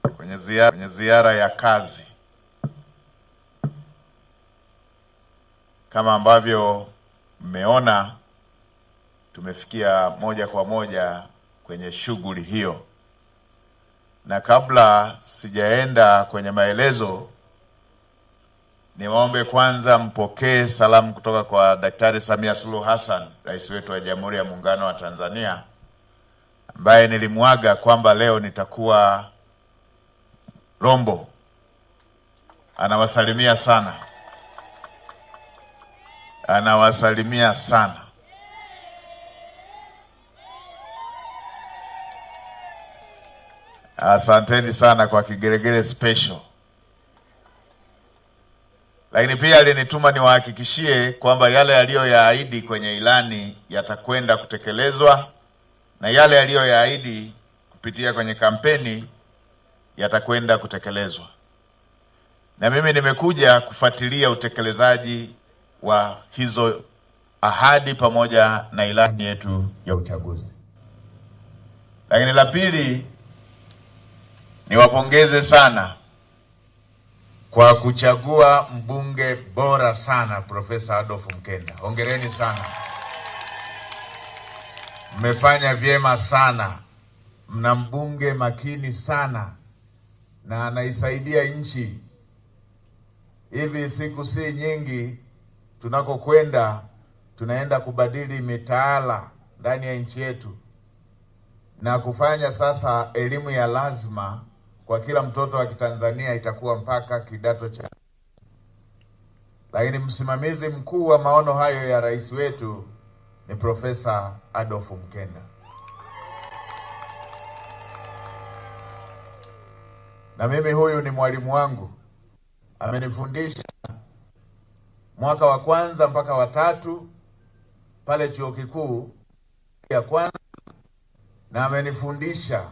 kwenye ziara ya kazi. Kama ambavyo mmeona, tumefikia moja kwa moja kwenye shughuli hiyo, na kabla sijaenda kwenye maelezo, niwaombe kwanza mpokee salamu kutoka kwa Daktari Samia Suluhu Hassan, rais wetu wa Jamhuri ya Muungano wa Tanzania, ambaye nilimwaga kwamba leo nitakuwa Rombo. Anawasalimia sana, anawasalimia sana. Asanteni sana kwa kigeregere special. Lakini pia alinituma niwahakikishie kwamba yale aliyoyaahidi kwenye ilani yatakwenda kutekelezwa na yale aliyoyaahidi kupitia kwenye kampeni yatakwenda kutekelezwa. Na mimi nimekuja kufuatilia utekelezaji wa hizo ahadi pamoja na ilani yetu ya uchaguzi. Lakini la pili, niwapongeze sana kwa kuchagua mbunge bora sana, Profesa Adolf Mkenda. Hongereni sana. Mmefanya vyema sana. Mna mbunge makini sana na anaisaidia nchi. Hivi siku si nyingi tunakokwenda, tunaenda kubadili mitaala ndani ya nchi yetu na kufanya sasa elimu ya lazima kwa kila mtoto wa Kitanzania itakuwa mpaka kidato cha. Lakini msimamizi mkuu wa maono hayo ya rais wetu ni Profesa Adolf Mkenda. Na mimi huyu ni mwalimu wangu. Amenifundisha mwaka wa kwanza mpaka wa tatu pale chuo kikuu ya kwanza, na amenifundisha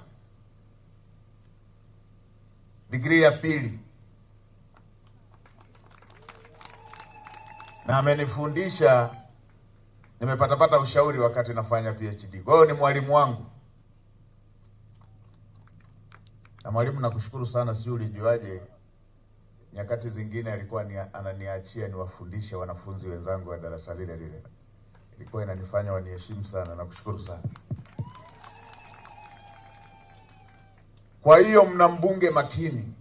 degree ya pili, na amenifundisha, nimepata ushauri wakati nafanya PhD. Kwa hiyo ni mwalimu wangu. Na mwalimu, nakushukuru sana, si ulijuaje nyakati zingine alikuwa ananiachia niwafundishe wanafunzi wenzangu wa darasa lile lile. Ilikuwa inanifanya waniheshimu sana. Nakushukuru sana. Kwa hiyo mna mbunge makini,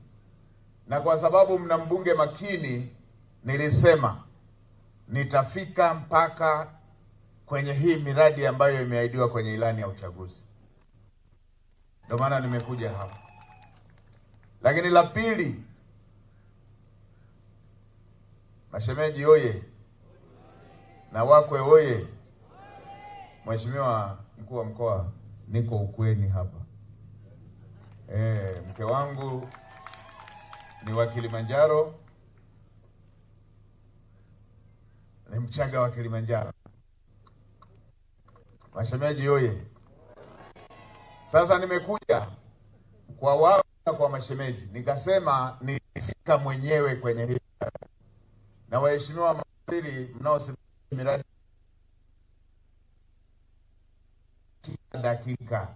na kwa sababu mna mbunge makini, nilisema nitafika mpaka kwenye hii miradi ambayo imeahidiwa kwenye ilani ya uchaguzi. Ndio maana nimekuja hapa. Lakini la pili, mashemeji oye, na wakwe oye. Mheshimiwa mkuu wa mkoa, niko ukweni hapa. Mke wangu ni wa Kilimanjaro, ni Mchaga wa Kilimanjaro. Mashemeji oye. Sasa nimekuja kwa wao na kwa mashemeji, nikasema nifika mwenyewe kwenye hii. Na waheshimiwa mawaziri mnaosimamia miradi kila dakika.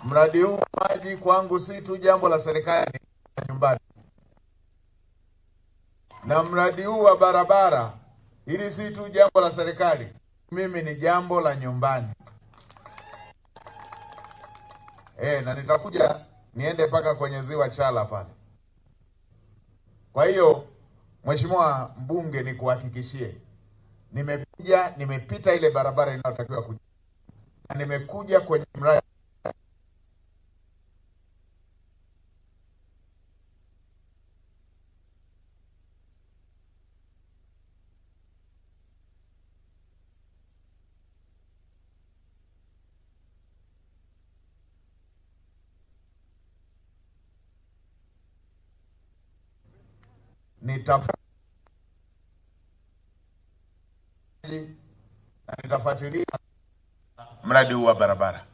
Mradi huu maji kwangu si tu jambo la serikali nyumbani, na mradi huu wa barabara hili si tu jambo la serikali, mimi ni jambo la nyumbani. Na nitakuja niende mpaka kwenye ziwa Chala pale. Kwa hiyo Mheshimiwa mbunge, nikuhakikishie nimepita ile barabara inayotakiwa kuja, na nimekuja kwenye mradi nitafuatilia mradi huu wa barabara.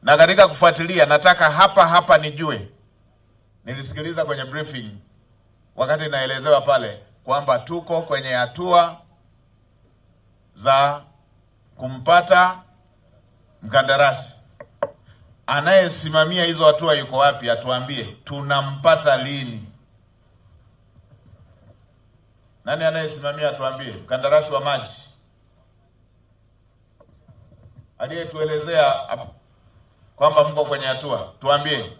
Na katika kufuatilia, nataka hapa nijue, nilisikiliza kwenye briefing wakati naelezewa pale kwamba tuko kwenye hatua za kumpata mkandarasi anayesimamia hizo hatua yuko wapi? Atuambie tunampata lini? Nani anayesimamia? Atuambie. Mkandarasi wa maji aliyetuelezea kwamba mko kwenye hatua, tuambie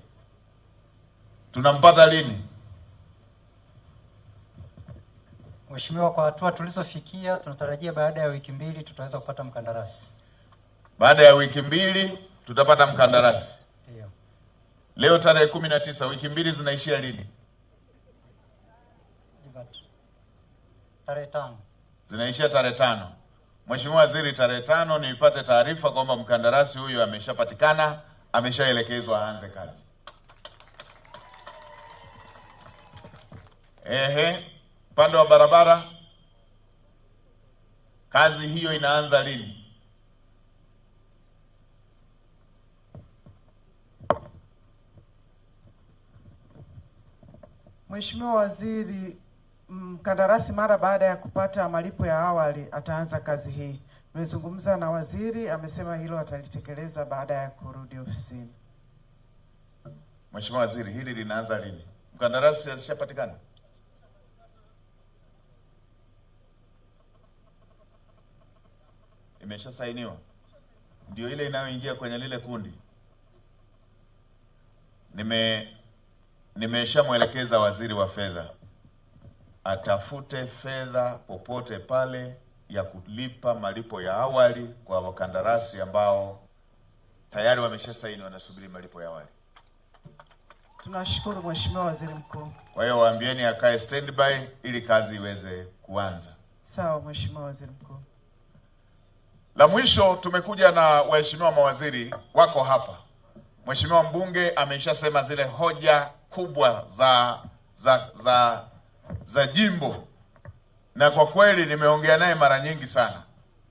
tunampata lini? Mheshimiwa, kwa hatua tulizofikia tunatarajia baada ya wiki 2 tutaweza kupata mkandarasi. Baada ya wiki 2 tutapata mkandarasi. Ndio. Leo tarehe 19, wiki 2 zinaishia lini? Tarehe 5. Zinaishia tarehe 5. Mheshimiwa Waziri, tarehe 5 nipate taarifa kwamba mkandarasi huyu ameshapatikana, ameshaelekezwa aanze kazi. Upande wa barabara kazi hiyo inaanza lini? Mheshimiwa Waziri, mkandarasi mara baada ya kupata malipo ya awali ataanza kazi hii. Nimezungumza na waziri, amesema hilo atalitekeleza baada ya kurudi ofisini. Mheshimiwa Waziri, hili linaanza lini? Mkandarasi alishapatikana? Imeshasainiwa? Ndio ile inayoingia kwenye lile kundi. Nimeshamwelekeza waziri wa fedha atafute fedha popote pale ya kulipa malipo ya awali kwa wakandarasi ambao tayari wameshasaini, wanasubiri malipo ya awali. Tunashukuru Mheshimiwa Waziri Mkuu. Kwa hiyo waambieni akae standby ili kazi iweze kuanza. Sawa Mheshimiwa Waziri Mkuu. La mwisho, tumekuja na waheshimiwa mawaziri wako hapa. Mheshimiwa mbunge ameshasema zile hoja kubwa za jimbo, na kwa kweli nimeongea naye mara nyingi sana.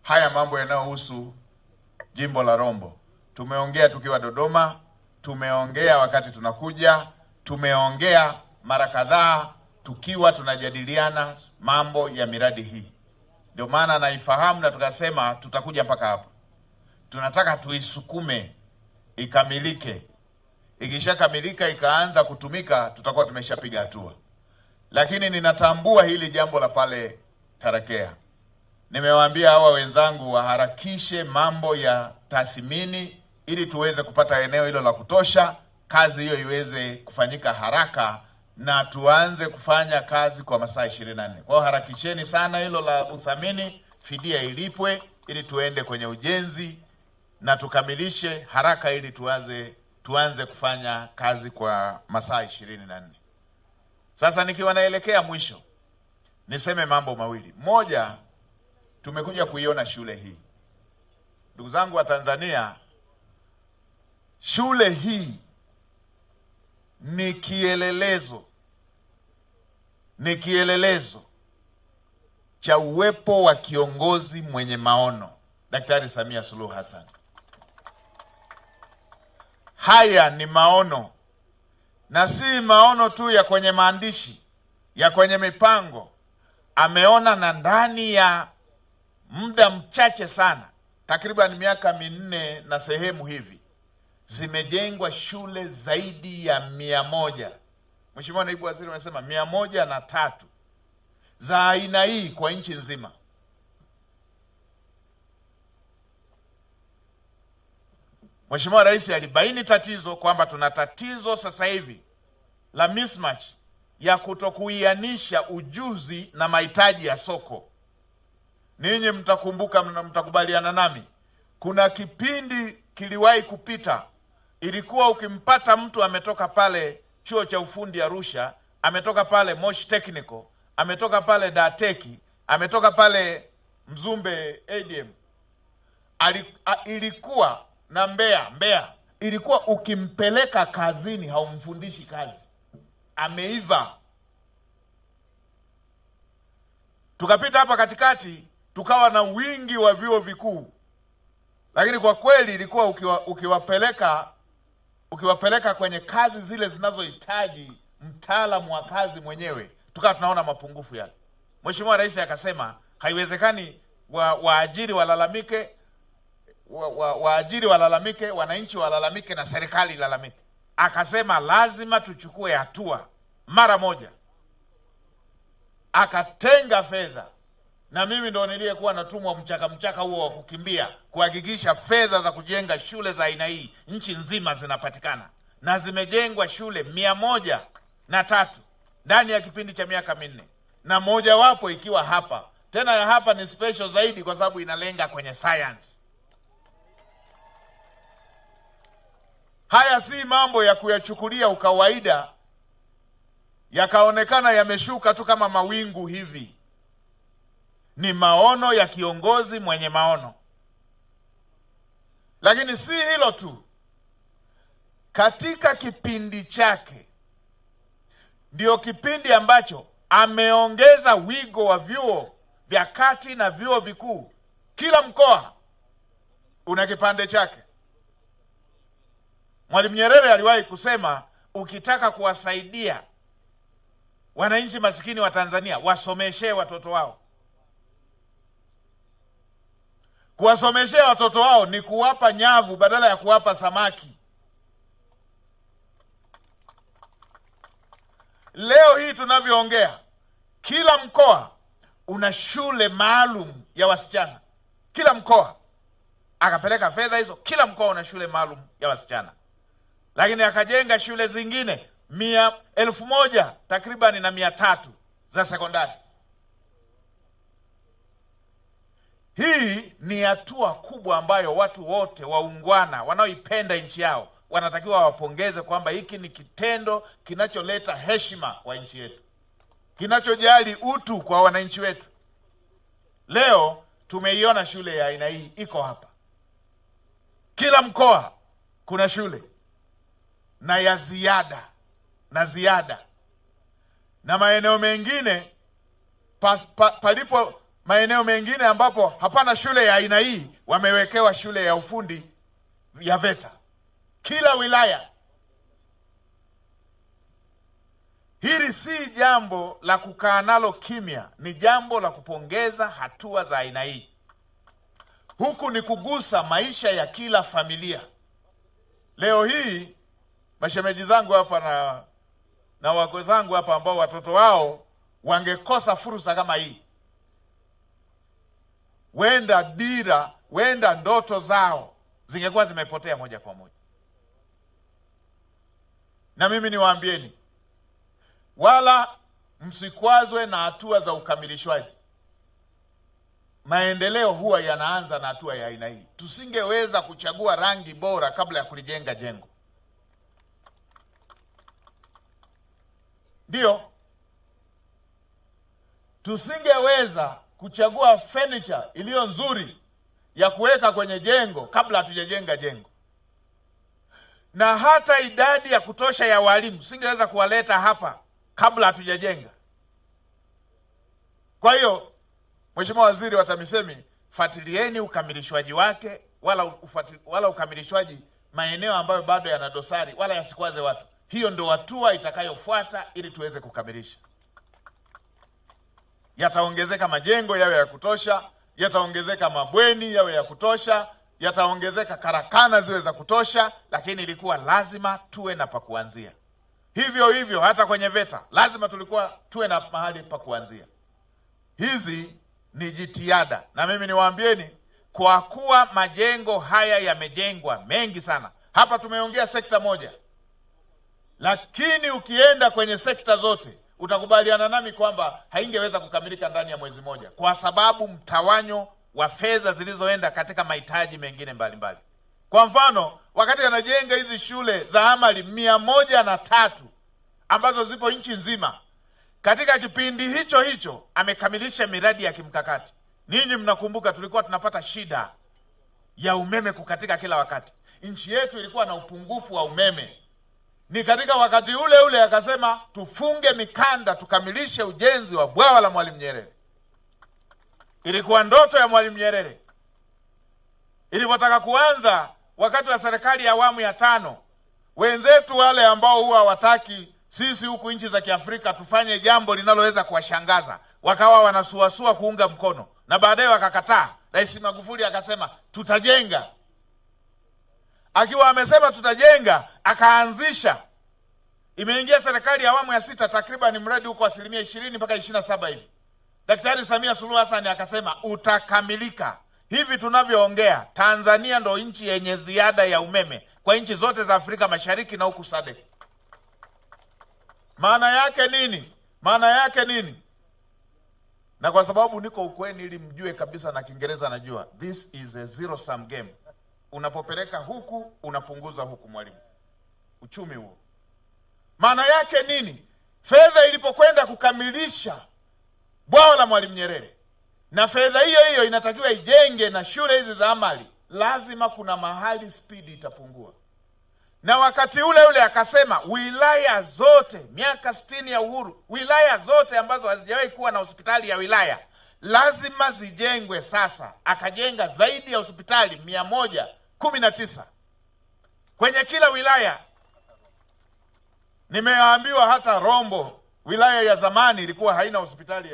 Haya mambo yanayohusu jimbo la Rombo tumeongea tukiwa Dodoma, tumeongea wakati tunakuja, tumeongea mara kadhaa tukiwa tunajadiliana mambo ya miradi hii. Ndio maana naifahamu na tukasema tutakuja mpaka hapa. Tunataka tuisukume ikamilike. Ikishakamilika ikaanza kutumika, tutakuwa tumeshapiga hatua. Lakini ninatambua hili jambo la pale Tarakea. Nimewaambia hawa wenzangu waharakishe mambo ya tathmini ili tuweze kupata eneo hilo la kutosha, kazi hiyo iweze kufanyika haraka na tuanze kufanya kazi kwa masaa 24. Kwa hiyo harakisheni sana hilo la uthamini, fidia ilipwe ili tuende kwenye ujenzi na tukamilishe haraka ili tuanze kufanya kazi kwa masaa 24. Sasa nikiwa naelekea mwisho, niseme mambo mawili. Moja, tumekuja kuiona shule hii. Ndugu zangu wa Tanzania, shule hii ni kielelezo cha uwepo wa kiongozi mwenye maono, Daktari Samia Suluhu Hassan. Haya ni maono, na si maono tu ya kwenye maandishi, ya kwenye mipango. Ameona na ndani ya muda mchache sana, takriban miaka 4 na sehemu hivi, zimejengwa shule zaidi ya 100. Mheshimiwa Naibu Waziri amesema 103 za aina hii kwa nchi nzima. Mheshimiwa Rais alibaini tatizo kwamba tuna tatizo sasa hivi la mismatch ya kutokuianisha ujuzi na mahitaji ya soko. Ninyi mtakumbuka, mtakubaliana nami, kuna kipindi kiliwahi kupita, ilikuwa ukimpata mtu ametoka pale chuo cha ufundi Arusha, ametoka pale Moshi Technical, ametoka pale Dateki, ametoka pale Mzumbe ADM, ilikuwa na Mbeya, ilikuwa ukimpeleka kazini haumfundishi kazi, ameiva. Tukapita hapa katikati tukawa na wingi wa vyuo vikuu, lakini kwa kweli ilikuwa ukiwapeleka kwenye kazi zile zinazohitaji mtaalamu wa kazi mwenyewe, tukawa tunaona mapungufu yake. Mheshimiwa Rais akasema haiwezekani waajiri walalamike, waajiri walalamike, wananchi walalamike na serikali ilalamike. Akasema lazima tuchukue hatua mara moja. Akatenga fedha, na mimi ndo niliyekuwa natumwa mchaka huo wa kukimbia kuhakikisha fedha za kujenga shule za aina hii nchi nzima zinapatikana, na zimejengwa shule 103 ndani ya kipindi cha miaka 4, na mojawapo ikiwa hapa. Tena ya hapa ni special zaidi kwa sababu inalenga kwenye science. Haya si mambo ya kuyachukulia ukawaida yakaonekana yameshuka tu kama mawingu hivi. Ni maono ya kiongozi mwenye maono. Lakini si hilo tu, katika kipindi chake ndio kipindi ambacho ameongeza wigo wa vyuo vya kati na vyuo vikuu. Kila mkoa una kipande chake. Mwalimu Nyerere aliwahi kusema, ukitaka kuwasaidia wananchi masikini wa Tanzania, wasomeshee watoto wao. Kuwasomeshea watoto wao ni kuwapa nyavu badala ya kuwapa samaki. Leo hii tunavyoongea, kila mkoa una shule maalum ya wasichana. Kila mkoa akapeleka fedha hizo, kila mkoa una shule maalum ya wasichana. Lakini akajenga shule zingine 1,000 takribani na 300 za sekondari. Hii ni hatua kubwa ambayo watu wote waungwana wanaoipenda nchi yao wanatakiwa wapongeze, kwamba hiki ni kitendo kinacholeta heshima kwa nchi yetu, kinachojali utu kwa wananchi wetu. Leo tumeiona shule ya aina hii iko hapa. Kila mkoa kuna shule na ya ziada na maeneo mengine palipo maeneo mengine ambapo hapana shule ya aina hii, wamewekewa shule ya ufundi ya VETA. Kila wilaya. Hili si jambo la kukaa nalo kimya, ni jambo la kupongeza hatua za aina hii. Huku ni kugusa maisha ya kila familia. Leo hii mashemeji zangu hapa na wako zangu hapa ambao watoto wao wangekosa fursa kama hii, wenda ndoto zao zingekuwa zimepotea moja kwa moja. Na mimi niwaambieni, wala msikwazwe na hatua za ukamilishwaji. Maendeleo huwa yanaanza na hatua ya aina hii. Tusingeweza kuchagua rangi bora kabla ya kulijenga jengo. Ndio, tusingeweza kuchagua furniture iliyo nzuri ya kuweka kwenye jengo kabla hatujajenga jengo. Na hata idadi ya kutosha ya walimu singeweza kuwaleta hapa kabla hatujajenga. Kwa hiyo, Mheshimiwa Waziri wa TAMISEMI, fuatilieni ukamilishwaji wake, wala ukamilishwaji maeneo ambayo bado yana dosari, wala yasikwaze watu. Hiyo ndio hatua itakayofuata ili tuweze kukamilisha. Yataongezeka majengo yawe ya kutosha, yataongezeka mabweni yawe ya kutosha, yataongezeka karakana ziwe za kutosha, lakini ilikuwa lazima tuwe na pa kuanzia. Hivyo hivyo hata kwenye VETA lazima tulikuwa tuwe na mahali pa kuanzia. Hizi ni jitihada, na mimi niwaambieni, kwa kuwa majengo haya yamejengwa mengi sana. Hapa tumeongea sekta moja, lakini ukienda kwenye sekta zote utakubaliana nami kwamba haingeweza kukamilika ndani ya mwezi moja, kwa sababu mtawanyo wa fedha zilizoenda katika mahitaji mengine mbalimbali. Kwa mfano, wakati anajenga hizi shule za amali 103 ambazo zipo nchi nzima, katika kipindi hicho amekamilisha miradi ya kimkakati. Ninyi mnakumbuka tulikuwa tunapata shida ya umeme kukatika kila wakati. Nchi yetu ilikuwa na upungufu wa umeme. Ni katika wakati ule akasema tufunge mikanda tukamilishe ujenzi wa bwawa la Mwalimu Nyerere. Ilikuwa ndoto ya Mwalimu Nyerere. Ilipotaka kuanza wakati wa serikali ya awamu ya 5, wenzetu wale ambao huwa hawataki sisi huku nchi za Kiafrika tufanye jambo linaloweza kuwashangaza, wakawa wanasuasua kuunga mkono, na baadaye wakakataa. Rais Magufuli akasema tutajenga akiwa amesema tutajenga, akaanzisha. Imeingia serikali ya awamu ya 6, takriban mradi huko 20% mpaka 27 hivi. Daktari Samia Suluhu Hassan akasema utakamilika. Hivi tunavyoongea, Tanzania ndo nchi yenye ziada ya umeme kwa nchi zote za Afrika Mashariki na huku SADC. Maana yake nini? Maana yake nini? Na kwa sababu niko ukweni ili mjue kabisa, na Kiingereza najua, this is a zero sum game. Unapopeleka huku unapunguza huku, mwalimu. Uchumi huo. Maana yake nini? Fedha ilipokwenda kukamilisha bwawa la Mwalimu Nyerere, na fedha hiyo hiyo inatakiwa ijenge na shule hizi za amali, lazima kuna mahali spidi itapungua. Na wakati ule ule akasema wilaya zote, miaka 60 ya uhuru, wilaya zote ambazo hazijawahi kuwa na hospitali ya wilaya lazima zijengwe sasa. Akajenga zaidi ya hospitali 119 kwenye kila wilaya. Nimeambiwa hata Rombo, wilaya ya zamani, ilikuwa haina hospitali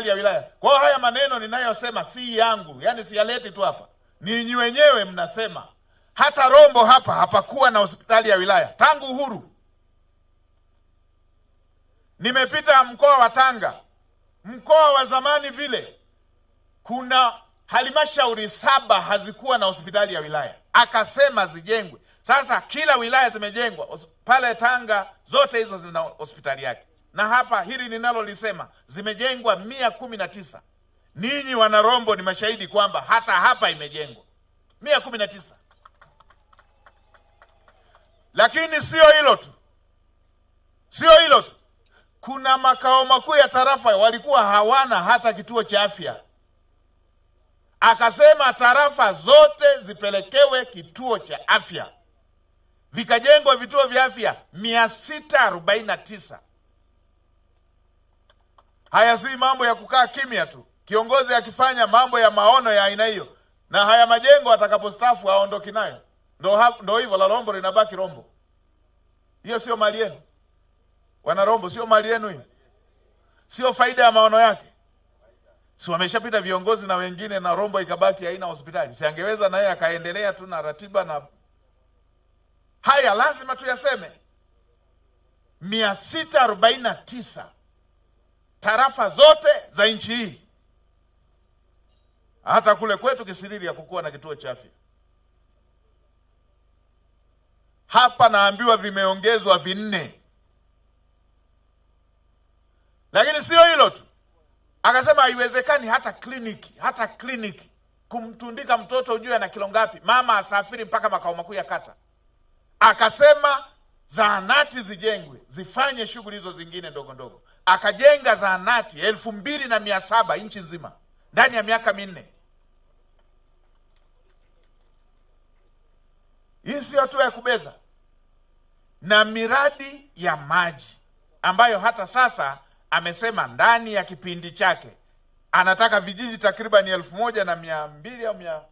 ya wilaya. Kwa hiyo haya maneno ninayosema si yangu, yani siyaleti tu hapa, ninyi wenyewe mnasema. Hata Rombo hapa hapakuwa na hospitali ya wilaya tangu uhuru. Nimepita mkoa wa Tanga, mkoa wa zamani vile, kuna halmashauri 7 hazikuwa na hospitali ya wilaya, akasema zijengwe. Sasa kila wilaya zimejengwa. Pale Tanga zote hizo zina hospitali yake, na hapa hili ninalolisema zimejengwa 119. Ninyi wana Rombo ni mashahidi kwamba hata hapa imejengwa 119. Lakini sio hilo tu, kuna makao makuu ya tarafa walikuwa hawana hata kituo cha afya. Akasema tarafa zote zipelekewe kituo cha afya. Vikajengwa vituo vya afya 649. Haya si mambo ya kukaa kimya tu. Kiongozi akifanya mambo ya maono ya aina hiyo, na haya majengo atakapostafu aondoki nayo, ndo hivyo, la Rombo linabaki Rombo. Hiyo sio mali yenu wana Rombo, sio mali yenu hiyo, sio faida ya maono yake. Si wameshapita viongozi na wengine, na Rombo ikabaki haina hospitali. Si angeweza na yeye akaendelea tu na ratiba na haya? Lazima tuyaseme. 649 tarafa zote za nchi hii. Hata kule kwetu Kisiriri hakukuwa na kituo cha afya. Hapa naambiwa vimeongezwa 4. Lakini sio hilo tu, akasema haiwezekani hata kliniki kumtundika mtoto ujue na kilo ngapi, mama asafiri mpaka makao makuu ya kata. Akasema zahanati zijengwe zifanye shughuli hizo zingine ndogo ndogo. Akajenga zahanati 2700 nchi nzima ndani ya miaka 4. Hii sio hatua ya kubeza. Na miradi ya maji ambayo hata sasa amesema ndani ya kipindi chake anataka vijiji takriban 1200 au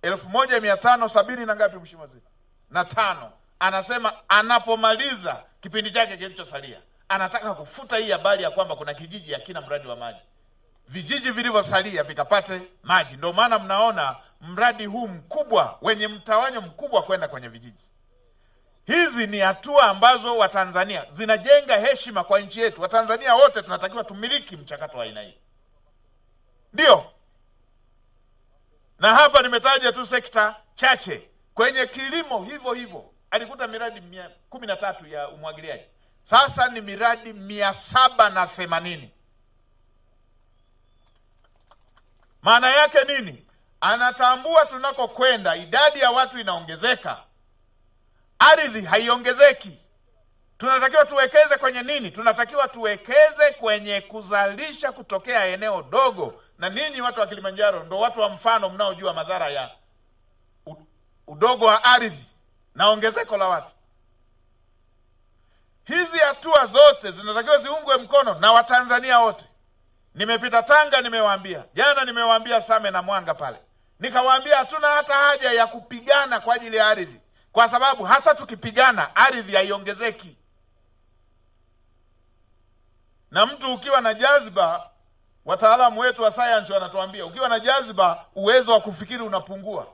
1570 na ngapi, mheshimiwa waziri, na 5. Anasema anapomaliza kipindi chake kilichosalia anataka kufuta hii habari ya kwamba kuna kijiji hakina mradi wa maji. Vijiji vilivyosalia vikapate maji. Ndio maana mnaona mradi huu mkubwa wenye mtawanyo mkubwa kwenda kwenye vijiji. Hizi ni hatua ambazo Watanzania zinajenga heshima kwa nchi yetu. Watanzania wote tunatakiwa tumiliki mchakato wa aina hii. Ndio. Na hapa nimetaja tu sekta chache. Kwenye kilimo hivyo alikuta miradi 13 ya umwagiliaji. Sasa ni miradi 780. Maana yake nini? Anatambua tunakokwenda, idadi ya watu inaongezeka, ardhi haiongezeki. Tunatakiwa tuwekeze kwenye nini? Tunatakiwa tuwekeze kwenye kuzalisha kutokea eneo dogo. Na ninyi watu wa Kilimanjaro ndo watu wa mfano mnaojua madhara ya udogo wa ardhi na ongezeko la watu. Hizi hatua zote zinatakiwa ziungwe mkono na Watanzania wote. Nimepita Tanga, nimewaambia Same na Mwanga pale. Nikawaambia hatuna hata haja ya kupigana kwa ajili ya ardhi, kwa sababu hata tukipigana ardhi haiongezeki. Na mtu ukiwa na jazba wataalamu wetu wa science wanatuambia ukiwa na jaziba uwezo wa kufikiri unapungua.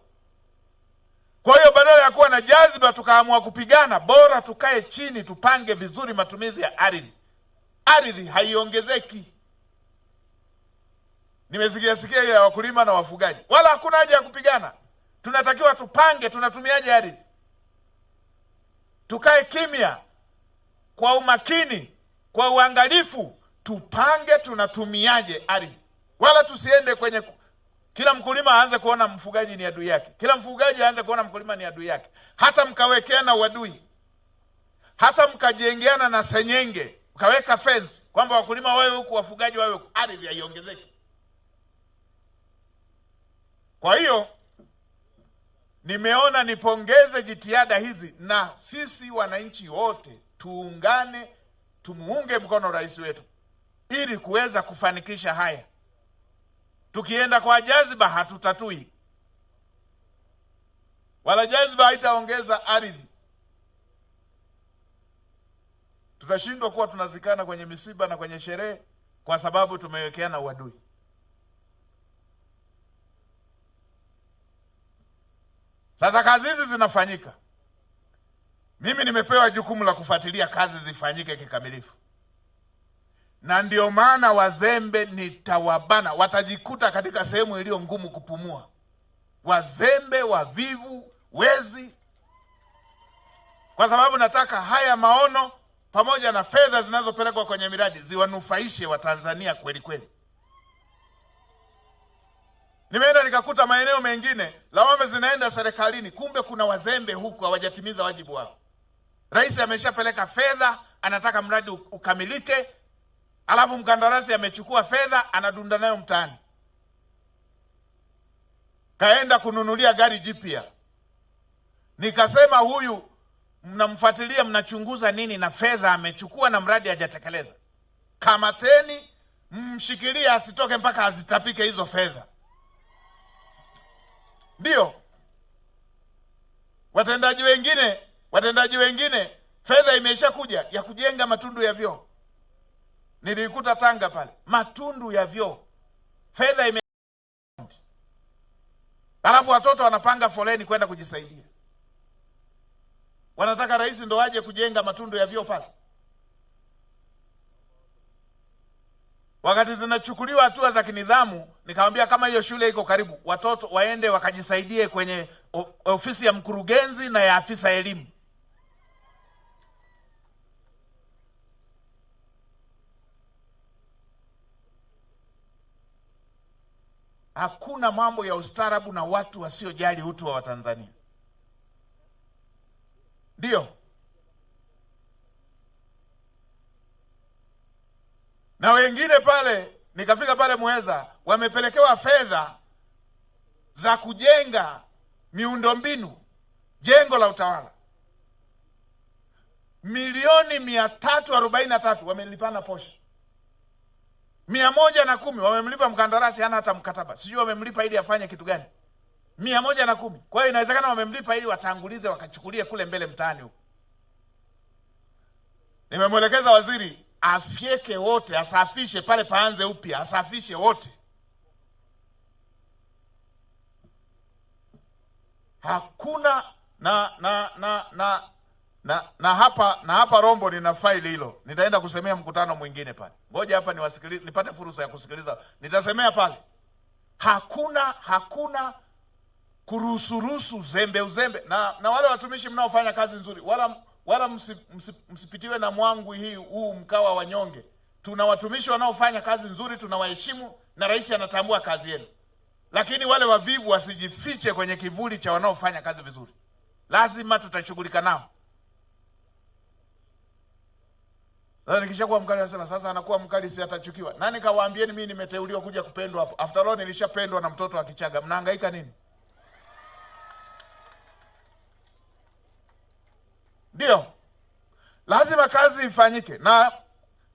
Kwa hiyo badala ya kuwa na jaziba tukaamua kupigana, bora tukae chini tupange vizuri matumizi ya ardhi. Ardhi haiongezeki. Nimesikia ya wakulima na wafugaji. Wala hakuna haja ya kupigana. Tunatakiwa tupange tunatumiaje ardhi. Tukae kimya kwa umakini, kwa uangalifu, tupange tunatumiaje ardhi. Wala tusiende kwenye kila mkulima aanze kuona mfugaji ni adui yake. Kila mfugaji aanze kuona mkulima ni adui yake. Hata mkawekeana uadui. Hata mkajengeana na senyenge, mkaweka fence kwamba wakulima wawe huku wafugaji wawe huku, ardhi haiongezeki. Kwa hiyo nimeona nipongeze jitihada hizi, na sisi wananchi wote tuungane, tumuunge mkono rais wetu ili kuweza kufanikisha haya. Tukienda kwa jaziba hatutatui, wala jaziba haitaongeza ardhi. Tutashindwa kuwa tunazikana kwenye misiba na kwenye sherehe kwa sababu tumewekeana uadui. Sasa kazi hizi zinafanyika. Mimi nimepewa jukumu la kufuatilia kazi zifanyike kikamilifu. Na ndio maana wazembe nitawabana, watajikuta katika sehemu iliyo ngumu kupumua. Wazembe, wavivu, wezi. Kwa sababu nataka haya maono pamoja na fedha zinazopelekwa kwenye miradi ziwanufaishe Watanzania kweli kweli. Nimeenda nikakuta maeneo mengine lawama zinaenda serikalini, kumbe kuna wazembe huku hawajatimiza wajibu wao. Rais ameshapeleka fedha, anataka mradi ukamilike, alafu mkandarasi amechukua fedha anadunda nayo mtaani. Kaenda kununulia gari jipya. Nikasema huyu mnamfuatilia, mnachunguza nini na fedha amechukua na mradi hajatekeleza? Kamateni, mshikilie asitoke mpaka azitapike hizo fedha. Ndio. Watendaji wengine fedha imesha kuja ya kujenga matundu ya vyoo. Nilikuta Tanga pale, matundu ya vyoo. Fedha ime, alafu watoto wanapanga foleni kwenda kujisaidia. Wanataka rais ndo aje kujenga matundu ya vyoo pale. Wakati zinachukuliwa hatua za kinidhamu, nikamwambia kama hiyo shule iko karibu, watoto waende wakajisaidie kwenye ofisi ya mkurugenzi na ya afisa elimu. Hakuna mambo ya ustaarabu na watu wasiojali utu wa Watanzania. Ndio. Na wengine pale, nikafika pale Muheza, wamepelekewa fedha za kujenga miundombinu, jengo la utawala. Milioni 343 wamelipana posho. 110 wamemlipa mkandarasi, hana hata mkataba. Sijui wamemlipa ili afanye kitu gani. 110. Kwa hiyo inawezekana wamemlipa ili watangulize wakachukulie kule mbele mtaani huko. Nimemwelekeza waziri afyeke wote, asafishe pale, paanze upya, asafishe wote. Hakuna na hapa Rombo nina faili hilo. Nitaenda kusemea mkutano mwingine pale. Ngoja hapa niwasikilize, nipate fursa ya kusikiliza. Nitasemea pale. Hakuna kuruhusu uzembe. Na wale watumishi mnaofanya kazi nzuri, wala msipitiwe na mwangu huu mkawa wanyonge. Tuna watumishi wanaofanya kazi nzuri, tunawaheshimu na rais anatambua kazi yenu. Lakini wale wavivu wasijifiche kwenye kivuli cha wanaofanya kazi vizuri. Lazima tutashughulika nao. Sasa nikishakuwa mkali nasema sasa anakuwa mkali si atachukiwa. Nani kawaambieni mimi nimeteuliwa kuja kupendwa hapo? After all nilishapendwa na mtoto wa Kichaga. Mnahangaika nini? Ndio. Lazima kazi ifanyike.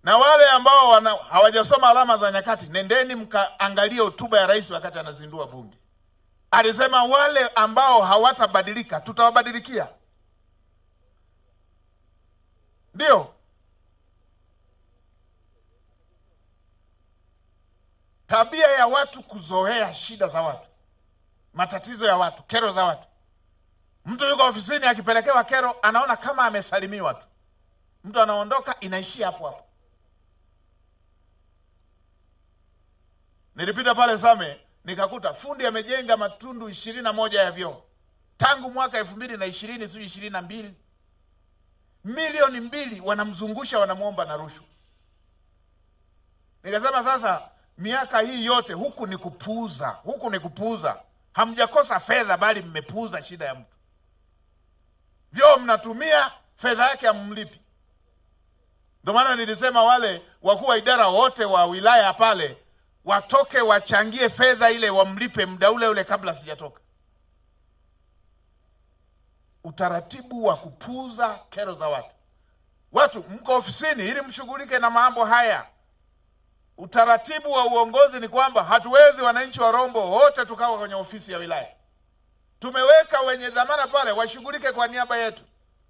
Na wale ambao hawajasoma alama za nyakati, nendeni mkaangalie hotuba ya rais wakati anazindua bunge. Alisema wale ambao hawatabadilika tutawabadilikia. Ndio. tabia ya watu kuzoea shida za watu, matatizo ya watu, kero za watu. Mtu yuko ofisini akipelekewa kero anaona kama amesalimiwa tu. Mtu anaondoka inaishia hapo hapo. Nilipita pale Same nikakuta fundi amejenga matundu 21 ya vyoo. Tangu mwaka 2020 sio 22. Milioni 2 wanamzungusha wanamuomba na rushwa. Nikasema sasa miaka hii yote huku ni kupuuza. Hamjakosa fedha bali mmepuuza shida ya mtu. Vyoo mnatumia, fedha yake hamlipi. Ndio maana nilisema wale wakuu wa idara wote wa wilaya pale watoke wachangie fedha ile wamlipe muda ule kabla sijatoka. Utaratibu wa kupuuza kero za watu. Watu mko ofisini ili mshughulike na mambo haya. Utaratibu wa uongozi ni kwamba hatuwezi wananchi wa Rombo wote tukawa kwenye ofisi ya wilaya. Tumeweka wenye dhamana pale washughulike kwa niaba yetu.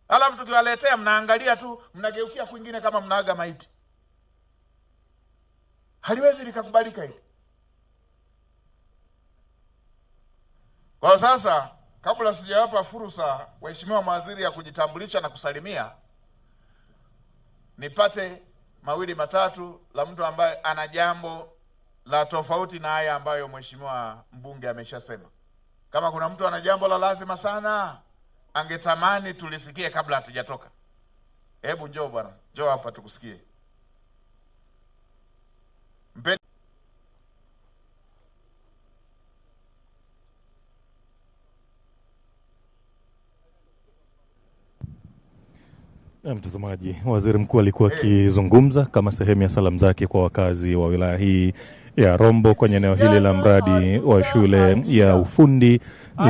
Alafu tukiwaletea mnaangalia tu, mnageukia kwingine kama mnaaga maiti. Haliwezi likakubalika hili. Kwa sasa kabla sijawapa fursa waheshimiwa mawaziri ya kujitambulisha na kusalimia, nipate mawili matatu la mtu ambaye ana jambo la tofauti na haya ambayo mheshimiwa mbunge ameshasema. Kama kuna mtu ana jambo la lazima sana angetamani tulisikie kabla hatujatoka, hebu njoo bwana, njoo hapa tukusikie. Mtazamaji, waziri mkuu alikuwa akizungumza kama sehemu ya salamu zake kwa wakazi wa wilaya hii ya Rombo kwenye eneo hili la mradi wa shule ya ufundi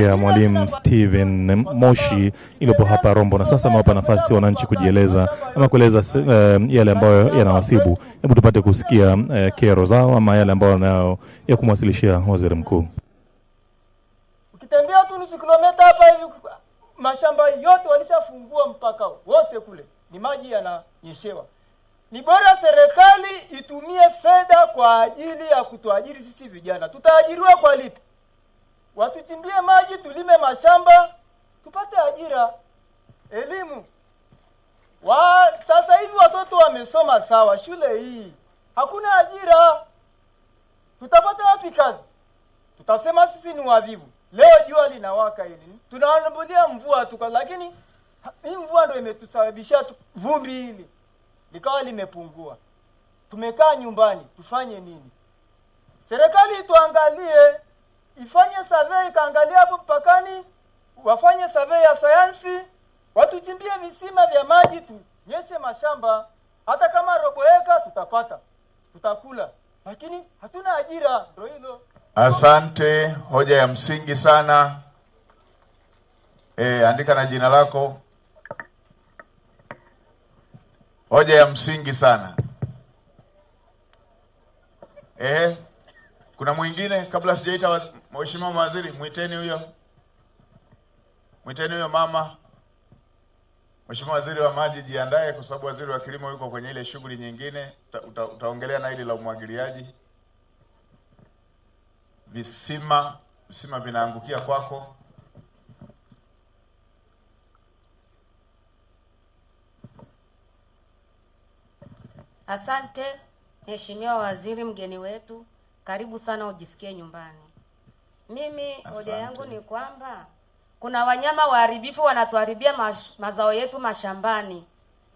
ya Mwalimu Steven Moshi iliyopo hapa Rombo. Na sasa nawapa nafasi wananchi kujieleza ama kueleza yale ambayo yanawasibu. Hebu tupate kusikia kero zao ama yale ambayo wanayo ya kumwasilishia waziri mkuu. Ukitembea tu nusu kilomita hapa hivi mashamba yote walishafungua mpaka wote kule. Ni maji yananyeshewa. Ni bora serikali itumie fedha kwa ajili ya kutuajiri sisi vijana. Tutaajiriwa kwa lipi? Watuchimbie maji, tulime mashamba, tupate ajira, elimu. Sasa hivi watoto wamesoma sawa, shule hii hakuna ajira. Tutapata wapi kazi? Tutasema sisi ni wavivu. Leo jua linawaka hili. Tunaambulia mvua tu, lakini hii mvua ndio imetusababisha vumbi hili likawa limepungua. Tumekaa nyumbani, tufanye nini? Serikali tuangalie, ifanye survey, kaangalia hapo mpakani, wafanye survey ya sayansi, watuchimbie visima vya maji, tunyeshe mashamba. Hata kama robo eka tutapata, tutakula, lakini hatuna ajira. Ndio hilo. Asante, hoja ya msingi sana. Andika na jina lako. Hoja ya msingi sana. Kuna mwingine kabla sijaita mheshimiwa waziri? Mwiteni huyo mama. Mheshimiwa waziri wa maji jiandae, kwa sababu waziri wa kilimo yuko kwenye ile shughuli nyingine. Utaongelea na hili la umwagiliaji. Visima vinaangukia kwako. Asante Mheshimiwa waziri, mgeni wetu, karibu sana, ujisikie nyumbani. Mimi hoja yangu ni kwamba kuna wanyama waharibifu wanatuharibia mazao yetu mashambani.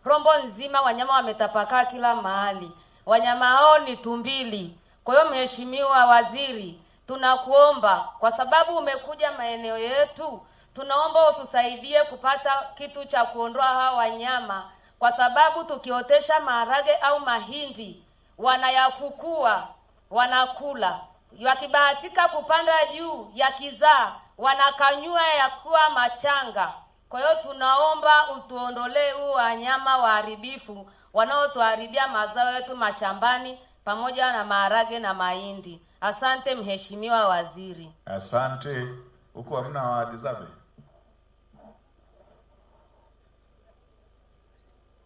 Rombo nzima wanyama wametapakaa kila mahali. Wanyama hao ni tumbili. Kwa hiyo Mheshimiwa waziri, tunakuomba kwa sababu umekuja maeneo yetu, tunaomba utusaidie kupata kitu cha kuondoa hawa wanyama, kwa sababu tukiotesha maharage au mahindi wanayafukua, wanakula. Wakibahatika kupanda juu yakizaa wanakanyua yakuwa machanga. Kwa hiyo tunaomba utuondolee huu wanyama waharibifu wanaotuharibia mazao yetu mashambani pamoja na maharage na mahindi. Asante Mheshimiwa waziri. Asante. Huko hamna waadizabe?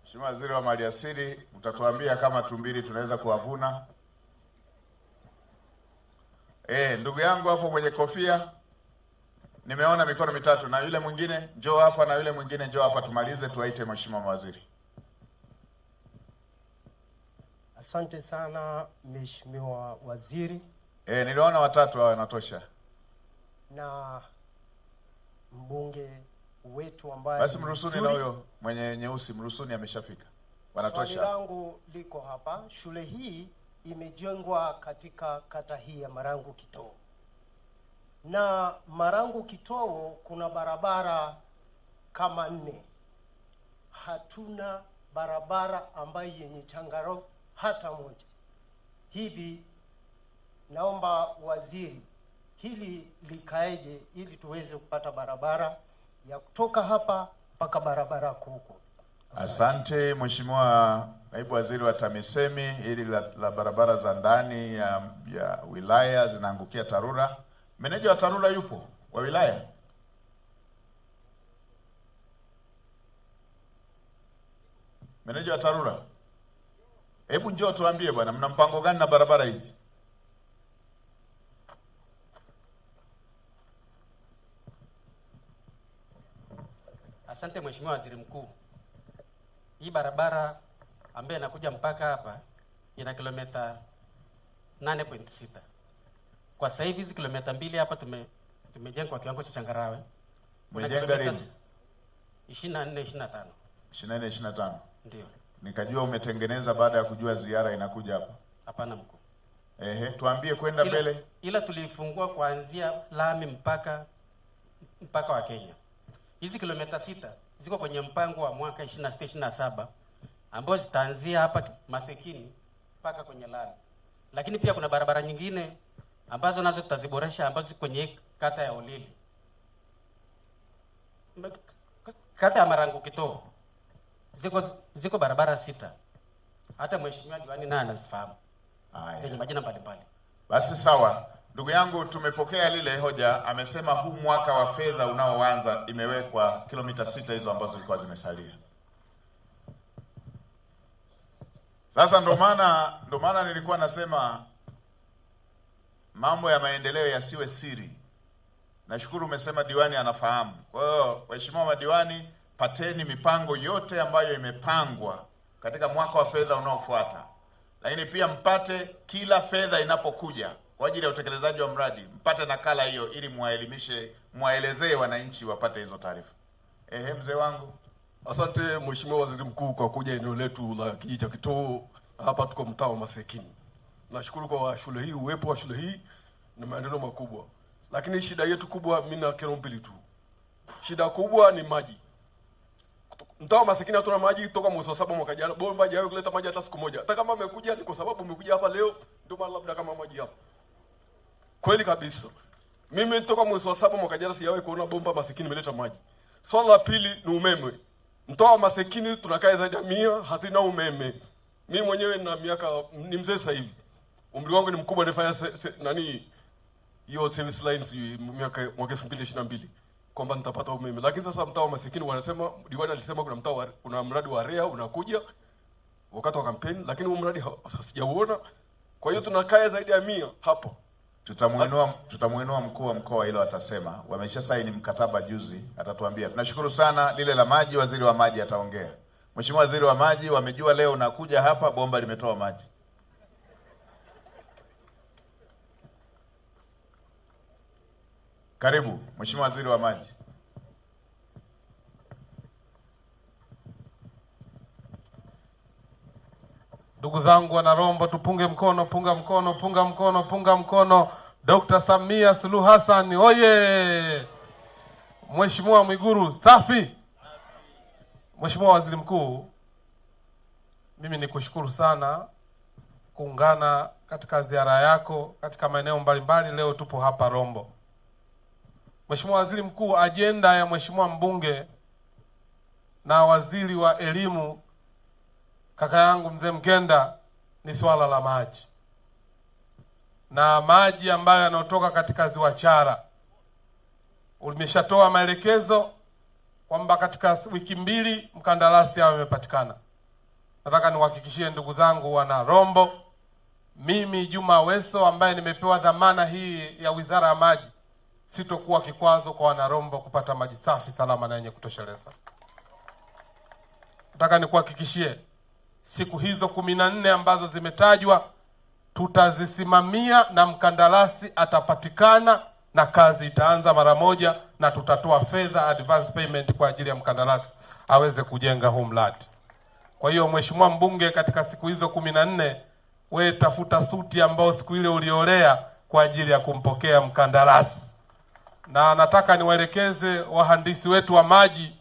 Mheshimiwa waziri wa maliasili, utatuambia kama tumbili tunaweza kuwavuna. Ndugu yangu hapo mwenye kofia, nimeona mikono mitatu, na yule mwingine njoo hapa, na yule mwingine njoo hapa, tumalize tuwaite mheshimiwa mawaziri. Asante sana Mheshimiwa Waziri. Niliona watatu hao wanatosha. Na mbunge wetu ambaye basi mrusuni na huyo mwenye nyeusi, mrusuni ameshafika. Wanatosha. Swali langu liko hapa. Shule hii imejengwa katika kata hii ya Marangu Kitoo. Na Marangu Kitoo kuna barabara kama 4. Hatuna barabara ambayo yenye changaro hata moja. Hivi naomba waziri, hili likaeje ili tuweze kupata barabara ya kutoka hapa mpaka barabara huko. Asante Mheshimiwa Naibu Waziri wa TAMISEMI. Hili la barabara za ndani ya wilaya zinaangukia TARURA. Meneja wa TARURA yupo wa wilaya? Meneja wa TARURA, hebu njoo tuambie bwana, mna mpango gani na barabara hizi? Asante Mheshimiwa Waziri Mkuu. Hii barabara ambayo inakuja mpaka hapa ina kilomita 8.6. Kwa sasa hivi hizi kilomita 2 hapa tumejenga kwa kiwango cha changarawe. Umejenga lini? 24 25. Ndio. Nikajua umetengeneza baada ya kujua ziara inakuja hapa. Hapana mkuu. Tuambie kwenda mbele. Ila tulifungua kuanzia lami mpaka wa Kenya. Hizi kilomita 6 ziko kwenye mpango wa mwaka 26-27 ambao zitaanzia hapa Masekini mpaka kwenye lami. Lakini pia kuna barabara nyingine ambazo nazo tutaziboresha ambazo kwenye kata ya Olili. Kata ya Marangu Kitoo ziko barabara 6. Hata Mheshimiwa Diwani naye anazifahamu. Zenye majina mbalimbali. Basi sawa. Ndugu yangu, tumepokea lile hoja. Amesema huu mwaka wa fedha unaoanza imewekwa kilomita 6 hizo ambazo zilikuwa zimesalia. Sasa ndo maana nilikuwa nasema mambo ya maendeleo yasiwe siri. Nashukuru umesema diwani anafahamu. Kwa hiyo waheshimiwa madiwani, pateni mipango yote ambayo imepangwa katika mwaka wa fedha unaofuata. Lakini pia mpate kila fedha inapokuja kwa ajili ya utekelezaji wa mradi, mpate nakala hiyo ili muwaelezee wananchi wapate hizo taarifa. Mzee wangu. Asante Mheshimiwa Waziri Mkuu kwa kuja eneo letu la kijiji cha Kitoo. Hapa tuko mtaa wa Masekini. Nashukuru kwa shule hii, uwepo wa shule hii ni maendeleo makubwa. Lakini shida yetu kubwa, mimi na kero mbili tu. Shida kubwa ni maji. Mtaa wa Masekini hatuna maji toka mwezi wa 7 mwaka jana. Bomba hajawahi kuleta maji hata siku moja. Hata kama amekuja ni kwa sababu umekuja hapa leo, ndio maana labda kama maji hapa. Kweli kabisa. Mimi toka mwezi wa 7 mwaka jana sijawahi kuona bomba Masekini imeleta maji. Swala la pili ni umeme. Mtaa wa Masekini tunakaa zaidi ya 100 hazina umeme. Mimi mwenyewe na miaka ni mzee sasa hivi. Umri wangu ni mkubwa, nifanya hiyo service lines mwaka 2022 kwamba nitapata umeme. Lakini sasa mtaa wa Masekini wanasema, diwani alisema kuna mradi wa REA unakuja wakati wa kampeni, lakini huo mradi sijauona. Kwa hiyo tunakaa zaidi ya 100 hapo. Tutamuinua mkuu wa mkoa, hilo atasema. Wamesha saini mkataba juzi, atatuambia. Tunashukuru sana. Lile la maji, waziri wa maji ataongea. Mheshimiwa Waziri wa maji, wamejua leo unakuja hapa, bomba limetoa maji. Karibu Mheshimiwa Waziri wa maji. Ndugu zangu wana Rombo, tupunge mkono, punga mkono. Dr. Samia Suluhu Hassan oye! Mheshimiwa Mwiguru safi! Mheshimiwa Waziri Mkuu, mimi nikushukuru sana kuungana katika ziara yako katika maeneo mbalimbali. Leo tupo hapa Rombo. Mheshimiwa Waziri Mkuu, ajenda ya Mheshimiwa mbunge na waziri wa elimu kaka yangu mzee Mkenda ni swala la maji, na maji ambayo yanayotoka katika ziwa Chara. Ulimeshatoa maelekezo kwamba katika wiki 2 mkandarasi awe amepatikana. Nataka niwahakikishie ndugu zangu wana Rombo mimi Juma Aweso ambaye nimepewa dhamana hii ya Wizara ya Maji sitokuwa kikwazo kwa wanarombo kupata maji safi, salama na yenye kutosheleza. Nataka nikuhakikishie siku hizo 14 ambazo zimetajwa tutazisimamia, na mkandarasi atapatikana na kazi itaanza mara moja, na tutatoa fedha advance payment kwa ajili ya mkandarasi aweze kujenga huu mradi. Kwa hiyo Mheshimiwa Mbunge, katika siku hizo 14 we tafuta suti ambao siku ile uliolea kwa ajili ya kumpokea mkandarasi. Na nataka niwaelekeze wahandisi wetu wa maji,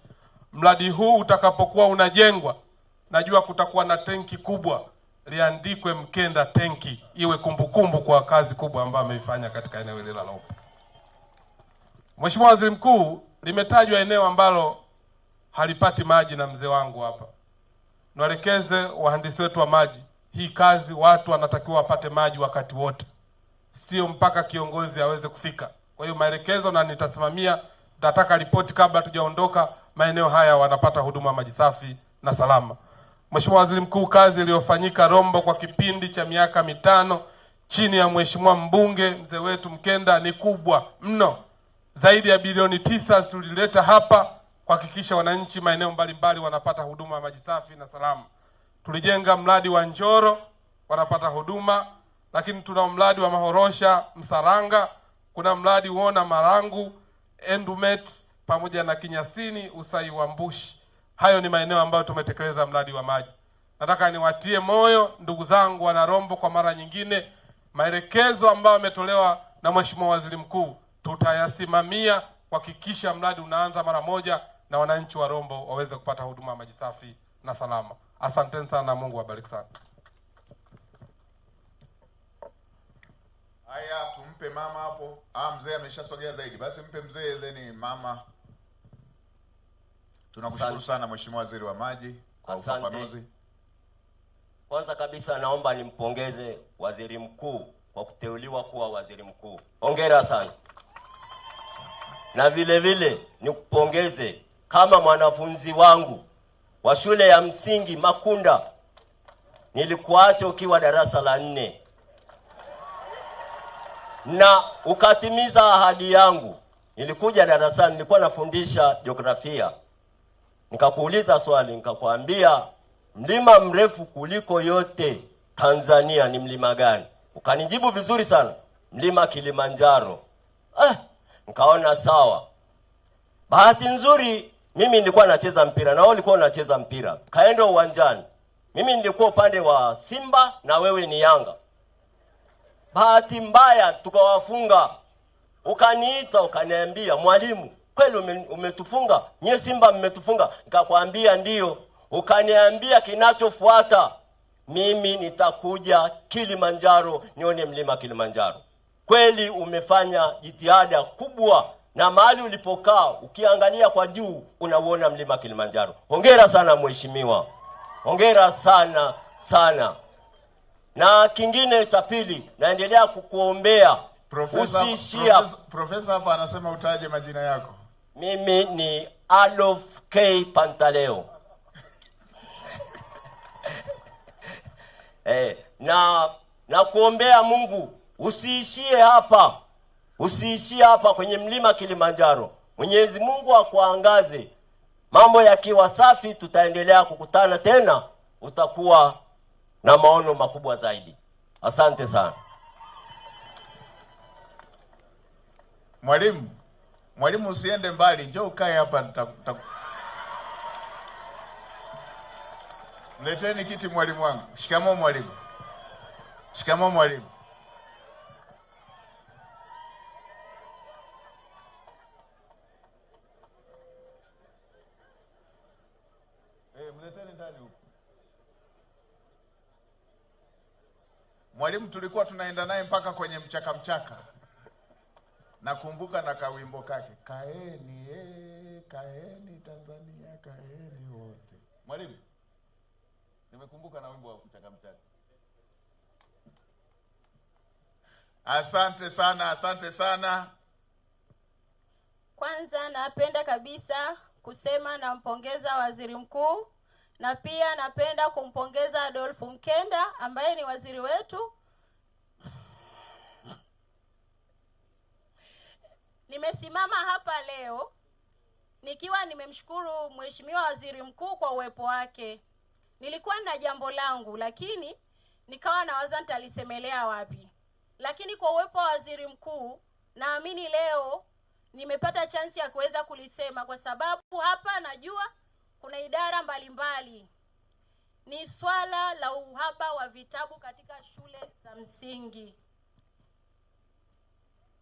mradi huu utakapokuwa unajengwa, najua kutakuwa na tenki kubwa, liandikwe Mkenda tenki, iwe kumbukumbu kwa kazi kubwa ambayo ameifanya katika eneo hili la Rombo. Mheshimiwa Waziri Mkuu, limetajwa eneo ambalo halipati maji na mzee wangu hapa. Niwaelekeze wahandisi wetu wa maji, hii kazi watu wanatakiwa wapate maji wakati wote, sio mpaka kiongozi aweze kufika. Kwa hiyo maelekezo, na nitasimamia, nataka ripoti kabla tujaondoka, maeneo haya wanapata huduma maji safi na salama. Mheshimiwa Waziri Mkuu, kazi iliyofanyika Rombo kwa kipindi cha miaka 5 chini ya Mheshimiwa mbunge mzee wetu Mkenda ni kubwa mno. Zaidi ya bilioni 9 tulileta hapa kuhakikisha wananchi maeneo mbalimbali wanapata huduma maji safi na salama. Tulijenga mradi wa Njoro, wanapata huduma, lakini tuna mradi wa Mahorosha Msaranga, kuna mradi Uona Marangu, Endumet pamoja na Kinyasini Usai wa Mbushi. Hayo ni maeneo ambayo tumetekeleza mradi wa maji. Nataka niwatie moyo ndugu zangu wana Rombo, kwa mara nyingine maelekezo ambayo yametolewa na Mheshimiwa Waziri Mkuu tutayasimamia kuhakikisha mradi unaanza mara moja na wananchi wa Rombo waweze kupata huduma maji safi na salama. Asanteni sana, Mungu awabariki sana. Haya, tumpe mama hapo. Mzee ameshasogea zaidi. Basi mpe mzee, then mama. Tunakushukuru sana Mheshimiwa Waziri wa Maji kwa ufafanuzi. Kwanza kabisa naomba nimpongeze Waziri Mkuu kwa kuteuliwa kuwa Waziri Mkuu. Hongera sana. Na vile vile nikupongeze kama mwanafunzi wangu wa shule ya msingi Makunda. Nilikuacha ukiwa darasa la 4. Na ukatimiza ahadi yangu. Nilikuja darasani, nilikuwa nafundisha jiografia. Nikakuuliza swali, nikakwambia mlima mrefu kuliko yote Tanzania ni mlima gani? Ukanijibu vizuri sana, mlima Kilimanjaro. Nikaona sawa. Bahati nzuri mimi nilikuwa nacheza mpira na wewe ulikuwa unacheza mpira. Kaenda uwanjani. Mimi nilikuwa upande wa Simba na wewe ni Yanga. Bahati mbaya tukawafunga. Ukaniita ukaniambia, mwalimu, kweli umetufunga? Nyie Simba mmetufunga? Nikakwambia ndio. Ukaniambia kinachofuata mimi nitakuja Kilimanjaro nione mlima Kilimanjaro. Kweli umefanya jitihada kubwa, na mahali ulipokaa ukiangalia kwa juu unauona mlima Kilimanjaro. Hongera sana mheshimiwa. Hongera sana sana. Na kingine cha pili, naendelea kukuombea Profesa hapa anasema utaje majina yako. Mimi ni Adolf K. Pantaleo. Na kuombea Mungu usiishie hapa. Usiishie hapa kwenye mlima Kilimanjaro. Mwenyezi Mungu akuangaze. Mambo yakiwa safi tutaendelea kukutana tena, utakuwa na maono makubwa zaidi. Asante sana. Mwalimu usiende mbali, njoo ukae hapa. Mleteni kiti mwalimu wangu. Shikamoo mwalimu. Shikamoo mwalimu. Mleteni ndani huko. Mwalimu tulikuwa tunaenda naye mpaka kwenye mchaka. Nakumbuka na kawimbo kake. Kaeni, kaeni Tanzania, kaeni wote. Mwalimu, nimekumbuka na wimbo wa mchaka. Asante sana, asante sana. Kwanza napenda kabisa kusema nampongeza Waziri Mkuu, na pia napenda kumpongeza Adolf Mkenda ambaye ni waziri wetu. Nimesimama hapa leo nikiwa nimemshukuru Mheshimiwa Waziri Mkuu kwa uwepo wake. Nilikuwa na jambo langu lakini nikawa nawaza nitalisemelea wapi. Lakini kwa uwepo wa Waziri Mkuu naamini leo nimepata chansi ya kuweza kulisema, kwa sababu hapa najua kuna idara mbalimbali. Ni swala la uhaba wa vitabu katika shule za msingi.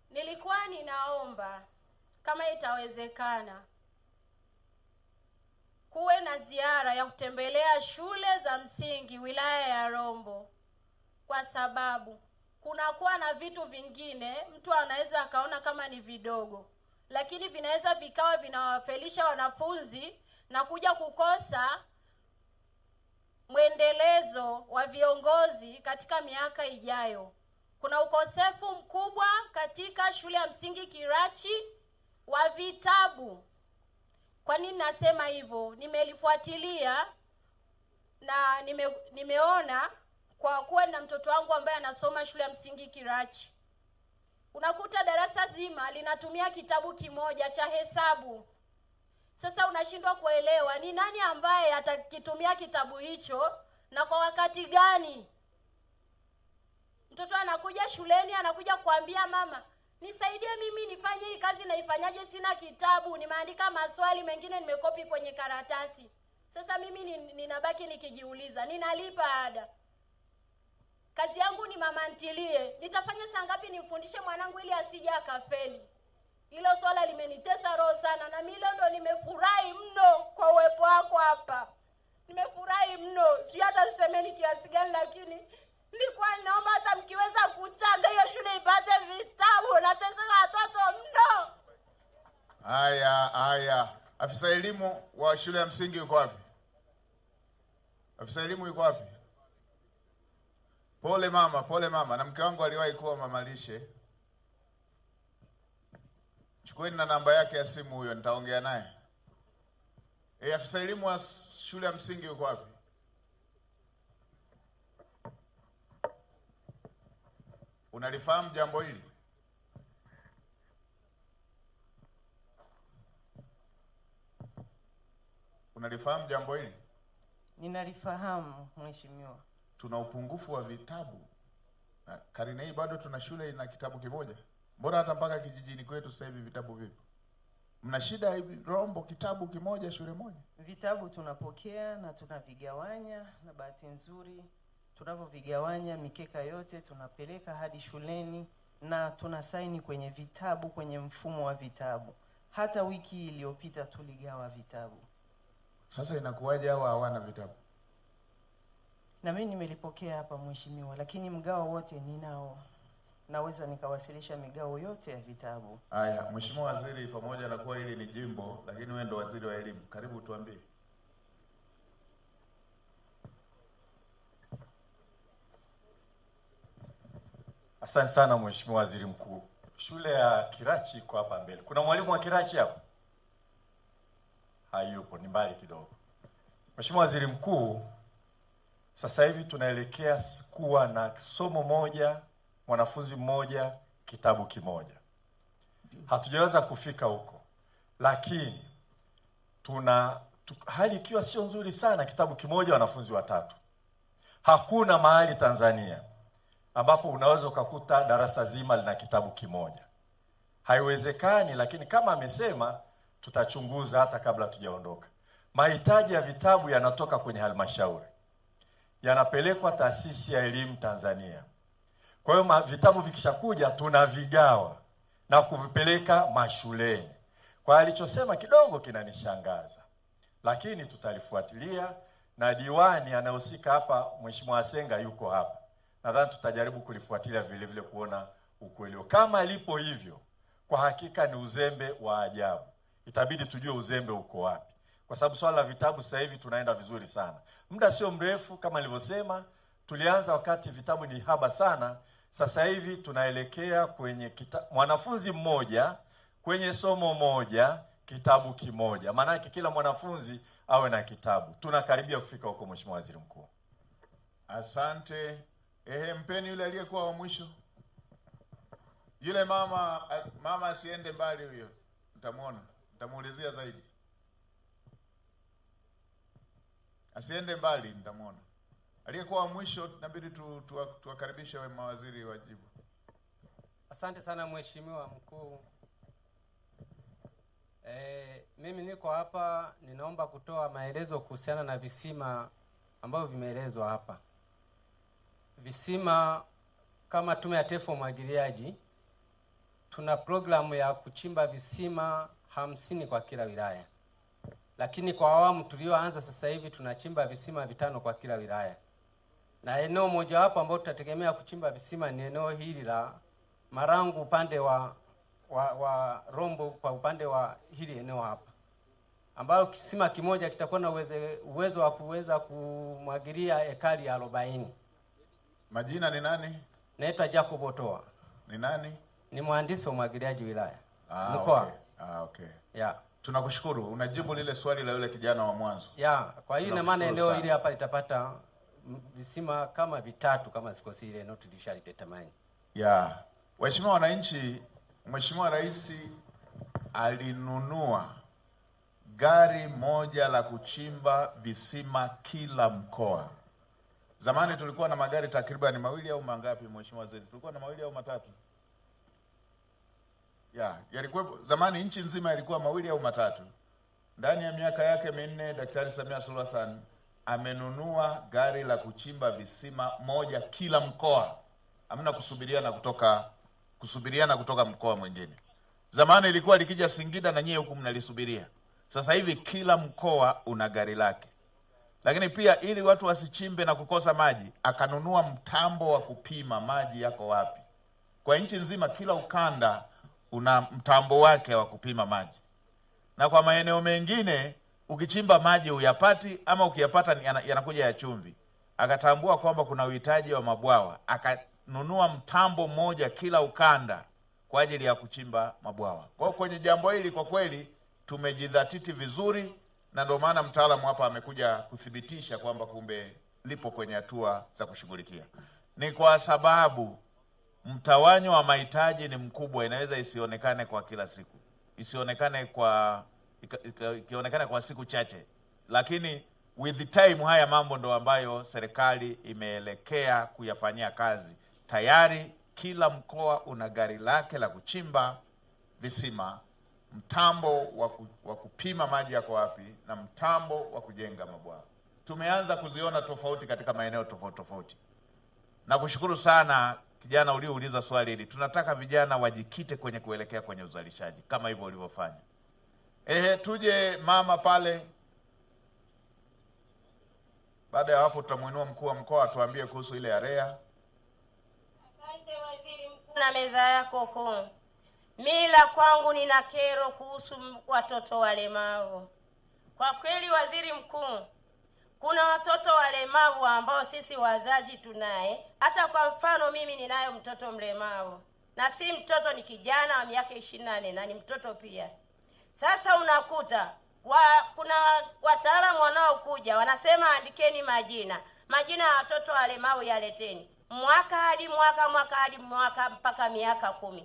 Nilikuwa ninaomba kama itawezekana kuwe na ziara ya kutembelea shule za msingi wilaya ya Rombo, kwa sababu kunakuwa na vitu vingine mtu anaweza akaona kama ni vidogo, lakini vinaweza vikawa vinawafelisha wanafunzi na kuja kukosa mwendelezo wa viongozi katika miaka ijayo. Kuna ukosefu mkubwa katika shule ya msingi Kirachi wa vitabu. Kwa nini nasema hivyo? Nimelifuatilia na nimeona kwa kuwa na mtoto wangu ambaye anasoma shule ya msingi Kirachi. Unakuta darasa zima linatumia kitabu kimoja cha hesabu. Sasa unashindwa kuelewa ni nani ambaye atakitumia kitabu hicho na kwa wakati gani. Mtoto anakuja shuleni anakuja kuambia mama, nisaidie mimi nifanye hii kazi na ifanyaje, sina kitabu, nimeandika maswali mengine nimekopi kwenye karatasi. Sasa mimi ninabaki nikijiuliza, ninalipa ada. Kazi yangu ni mama ntilie. Nitafanya saa ngapi nimfundishe mwanangu ili asije akafeli? Hilo swala limenitesa roho sana, na mimi leo ndo nimefurahi mno kwa uwepo wako hapa. Nimefurahi mno. Sio hata nisemeni kiasi gani, lakini nilikuwa naomba hata mkiweza kuchanga hiyo shule ipate vitabu. Nateseka watoto mno. Haya. Afisa elimu wa shule ya msingi yuko wapi? Afisa elimu yuko wapi? Pole mama. Na mke wangu aliwahi kuwa mama lishe. Chukueni na namba yake ya simu huyo, nitaongea naye. Afisa elimu wa shule ya msingi yuko wapi? Unalifahamu jambo hili? Unalifahamu jambo hili? Ninalifahamu mheshimiwa. Tuna upungufu wa vitabu. Karine hii bado tuna shule ina kitabu kimoja. Mbona hata mpaka kijijini kwetu sasa hivi vitabu vipo? Mna shida hivi Rombo kitabu kimoja shule moja? Vitabu tunapokea na tunavigawanya, na bahati nzuri tunapovigawanya mikeka yote tunapeleka hadi shuleni na tunasaini kwenye vitabu, kwenye mfumo wa vitabu. Hata wiki iliyopita tuligawa vitabu. Sasa inakuwaje hawa hawana vitabu? Na mimi nimelipokea hapa mheshimiwa, lakini mgao wote ninao. Naweza nikawasilisha migao yote ya vitabu. Haya, Mheshimiwa Waziri, pamoja na kuwa hili ni jimbo, lakini wewe ndo waziri wa elimu. Karibu tuambie. Asante sana Mheshimiwa Waziri Mkuu. Shule ya Kirachi iko hapa mbele. Kuna mwalimu wa Kirachi hapa? Hayupo, ni mbali kidogo. Mheshimiwa Waziri Mkuu, sasa hivi tunaelekea kuwa na somo moja, mwanafunzi mmoja, kitabu kimoja. Hatujaweza kufika huko, lakini hali ikiwa sio nzuri sana, kitabu kimoja wanafunzi watatu. Hakuna mahali Tanzania ambapo unaweza ukakuta darasa zima lina kitabu kimoja. Haiwezekani, lakini kama amesema tutachunguza hata kabla tujaondoka. Mahitaji ya vitabu yanatoka kwenye halmashauri, yanapelekwa Taasisi ya Elimu Tanzania. Kwa hiyo vitabu vikishakuja tunavigawa na kuvipeleka mashuleni. Kwa alichosema kidogo kinanishangaza, lakini tutalifuatilia, na diwani anahusika hapa, Mheshimiwa Asenga yuko hapa. Nadhani tutajaribu kulifuatilia vile vile kuona ukweli. Kama lipo hivyo, kwa hakika ni uzembe wa ajabu. Itabidi tujue uzembe uko wapi, kwa sababu swala la vitabu sasa hivi tunaenda vizuri sana. Muda sio mrefu kama nilivyosema, tulianza wakati vitabu ni haba sana. Sasa hivi tunaelekea kwenye mwanafunzi mmoja kwenye somo moja, kitabu kimoja. Maana yake kila mwanafunzi awe na kitabu. Tunakaribia kufika huko Mheshimiwa Waziri Mkuu. Asante. Mpeni yule aliyekuwa wa mwisho. Yule mama asiende mbali huyo. Mtamuona. Nitamuulizia zaidi. Asiende mbali, nitamuona. Aliyekuwa mwisho inabidi tuwakaribishe mawaziri wajibu. Asante sana Mheshimiwa Mkuu. Mimi niko hapa ninaomba kutoa maelezo kuhusiana na visima ambavyo vimeelezwa hapa. Visima kama Tume ya Taifa ya Umwagiliaji tuna programu ya kuchimba visima 50 kwa kila wilaya. Lakini kwa awamu tulioanza sasa hivi tunachimba visima 5 kwa kila wilaya. Na eneo moja wapo ambao tutategemea kuchimba visima ni eneo hili la Marangu upande wa Rombo kwa upande wa hili eneo hapa. Ambalo kisima kimoja kitakuwa na uwezo wa kuweza kumwagilia ekari 40. Majina ni nani? Naitwa Jacob Otoa. Ni nani? Ni mhandisi wa umwagiliaji wilaya. Mkoa. Okay. Okay. Yeah. Tunakushukuru. Unajibu lile swali la yule kijana wa mwanzo. Kwa hiyo ina maana eneo hili hapa litapata visima kama 3 kama sikosi ile not judicially determined. Waheshimiwa wananchi, Mheshimiwa Rais alinunua gari moja la kuchimba visima kila mkoa. Zamani tulikuwa na magari takriban 2 au mangapi Mheshimiwa Waziri? Tulikuwa na 2 au 3? Yalikuwa zamani nchi nzima ilikuwa 2 au 3. Ndani ya miaka yake 4 Daktari Samia Suluhu Hassan amenunua gari la kuchimba visima moja kila mkoa. Hamna kusubiriana kutoka mkoa mwingine. Zamani ilikuwa likija Singida na nyie huku mnalisubiria. Sasa hivi kila mkoa una gari lake. Lakini pia ili watu wasichimbe na kukosa maji, akanunua mtambo wa kupima maji yako wapi. Kwa nchi nzima kila ukanda una mtambo wake wa kupima maji. Na kwa maeneo mengine ukichimba maji uyapati ama ukiyapata yanakuja ya chumvi. Akatambua kwamba kuna uhitaji wa mabwawa. Akanunua mtambo mmoja kila ukanda kwa ajili ya kuchimba mabwawa. Kwa hiyo kwenye jambo hili kwa kweli tumejidhatiti vizuri, na ndio maana mtaalamu hapa amekuja kuthibitisha kwamba kumbe lipo kwenye hatua za kushughulikia. Ni kwa sababu mtawanyo wa mahitaji ni mkubwa, inaweza isionekane kwa kila siku. Ikionekane kwa siku chache. Lakini with the time haya mambo ndo ambayo serikali imeelekea kuyafanyia kazi. Tayari kila mkoa una gari lake la kuchimba visima, mtambo wa kupima maji yako wapi na mtambo wa kujenga mabwawa. Tumeanza kuziona tofauti katika maeneo tofauti. Na kushukuru sana kijana uliouliza swali hili. Tunataka vijana wajikite kwenye kuelekea kwenye uzalishaji kama hivyo ulivyofanya. Tuje mama pale. Baada ya hapo tutamuinua mkuu wa mkoa atuambie kuhusu ile area. Asante Waziri Mkuu na meza yako kuu. Mila kwangu nina kero kuhusu watoto walemavu. Kwa kweli Waziri Mkuu, kuna watoto walemavu ambao sisi wazazi tunaye. Hata kwa mfano mimi ninayo mtoto mlemavu. Na si mtoto, ni kijana wa miaka 24 na ni mtoto pia. Sasa unakuta kuna wataalamu wanaokuja wanasema andikeni majina ya watoto walemavu yaleteni. Mwaka hadi mwaka mpaka miaka 10.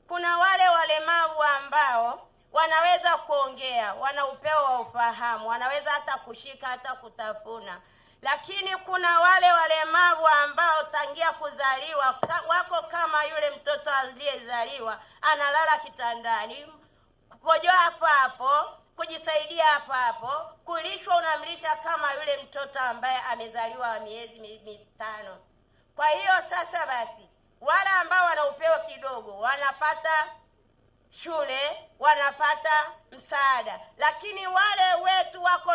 Kuna wale walemavu ambao wanaweza kuongea, wana upeo wa ufahamu, wanaweza hata kushika, hata kutafuna. Lakini kuna wale walemavu ambao tangia kuzaliwa wako kama yule mtoto aliyezaliwa analala kitandani, kukojoa hapo, kujisaidia hapo, kulishwa unamlisha kama yule mtoto ambaye amezaliwa miezi 5. Kwa hiyo sasa basi wale ambao wana upeo kidogo wanapata shule, wanapata msaada, lakini wale wetu wako